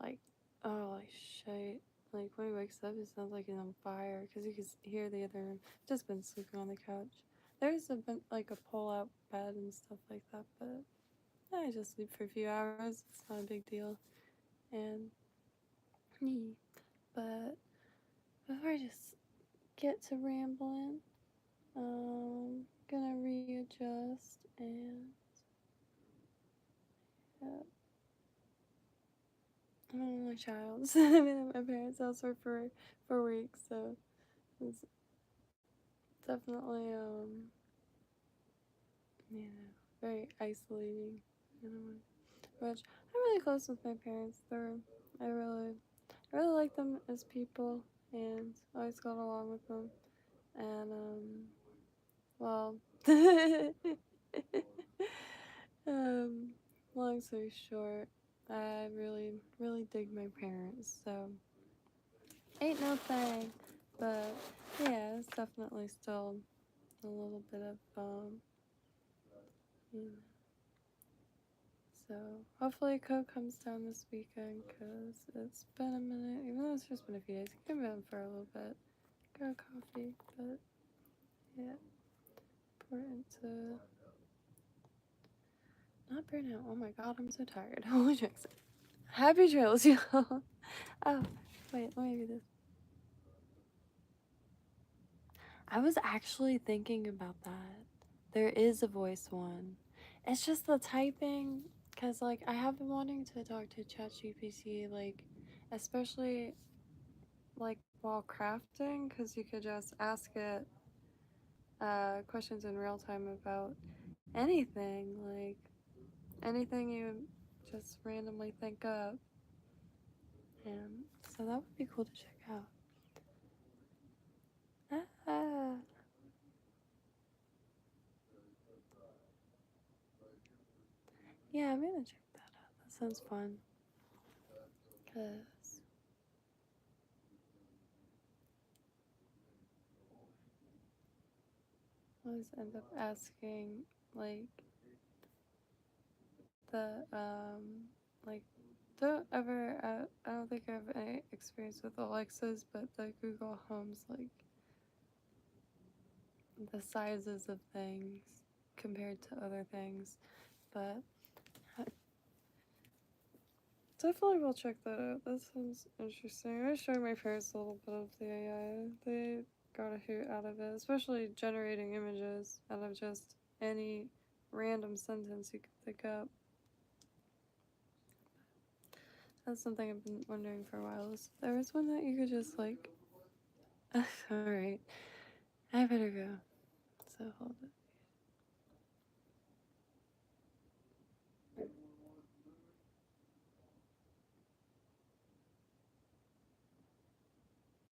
like, oh, like shit. Like when he wakes up, it sounds like he's on fire because you can hear the other room. Just been sleeping on the couch. There's a been like a pull-out bed and stuff like that, but I just sleep for a few hours. It's not a big deal. And but before I just get to rambling, gonna readjust and uh, I'm an only child. I've been at my parents' house for 4 weeks, so it's definitely you know, very isolating. You know, which I'm really close with my parents. I really like them as people, and always got along with them. And well, um, long story short, I really dig my parents. So ain't no thing, but yeah, it's definitely still a little bit of you know. So hopefully Coke comes down this weekend because it's been a minute, even though it's just been a few days. It's been for a little bit. Got coffee, but yeah, important to not burn out. Oh my god, I'm so tired. Holy Jackson. Happy trails, y'all. Oh, wait, let me do this. I was actually thinking about that. There is a voice one. It's just the typing, because like I have been wanting to talk to ChatGPT, like especially like while crafting, because you could just ask it questions in real time about anything, like anything you just randomly think of. And so that would be cool to check out. Ah. Yeah, I'm gonna check that out. That sounds fun. Because I always end up asking, like, the, like, don't ever, I don't think I have any experience with Alexas, but the Google Home's, like, the sizes of things compared to other things. But definitely will check that out. That sounds interesting. I showed my parents a little bit of the AI. They got a hoot out of it, especially generating images out of just any random sentence you could pick up. That's something I've been wondering for a while. There was one that you could just like. Alright. I better go. So hold it.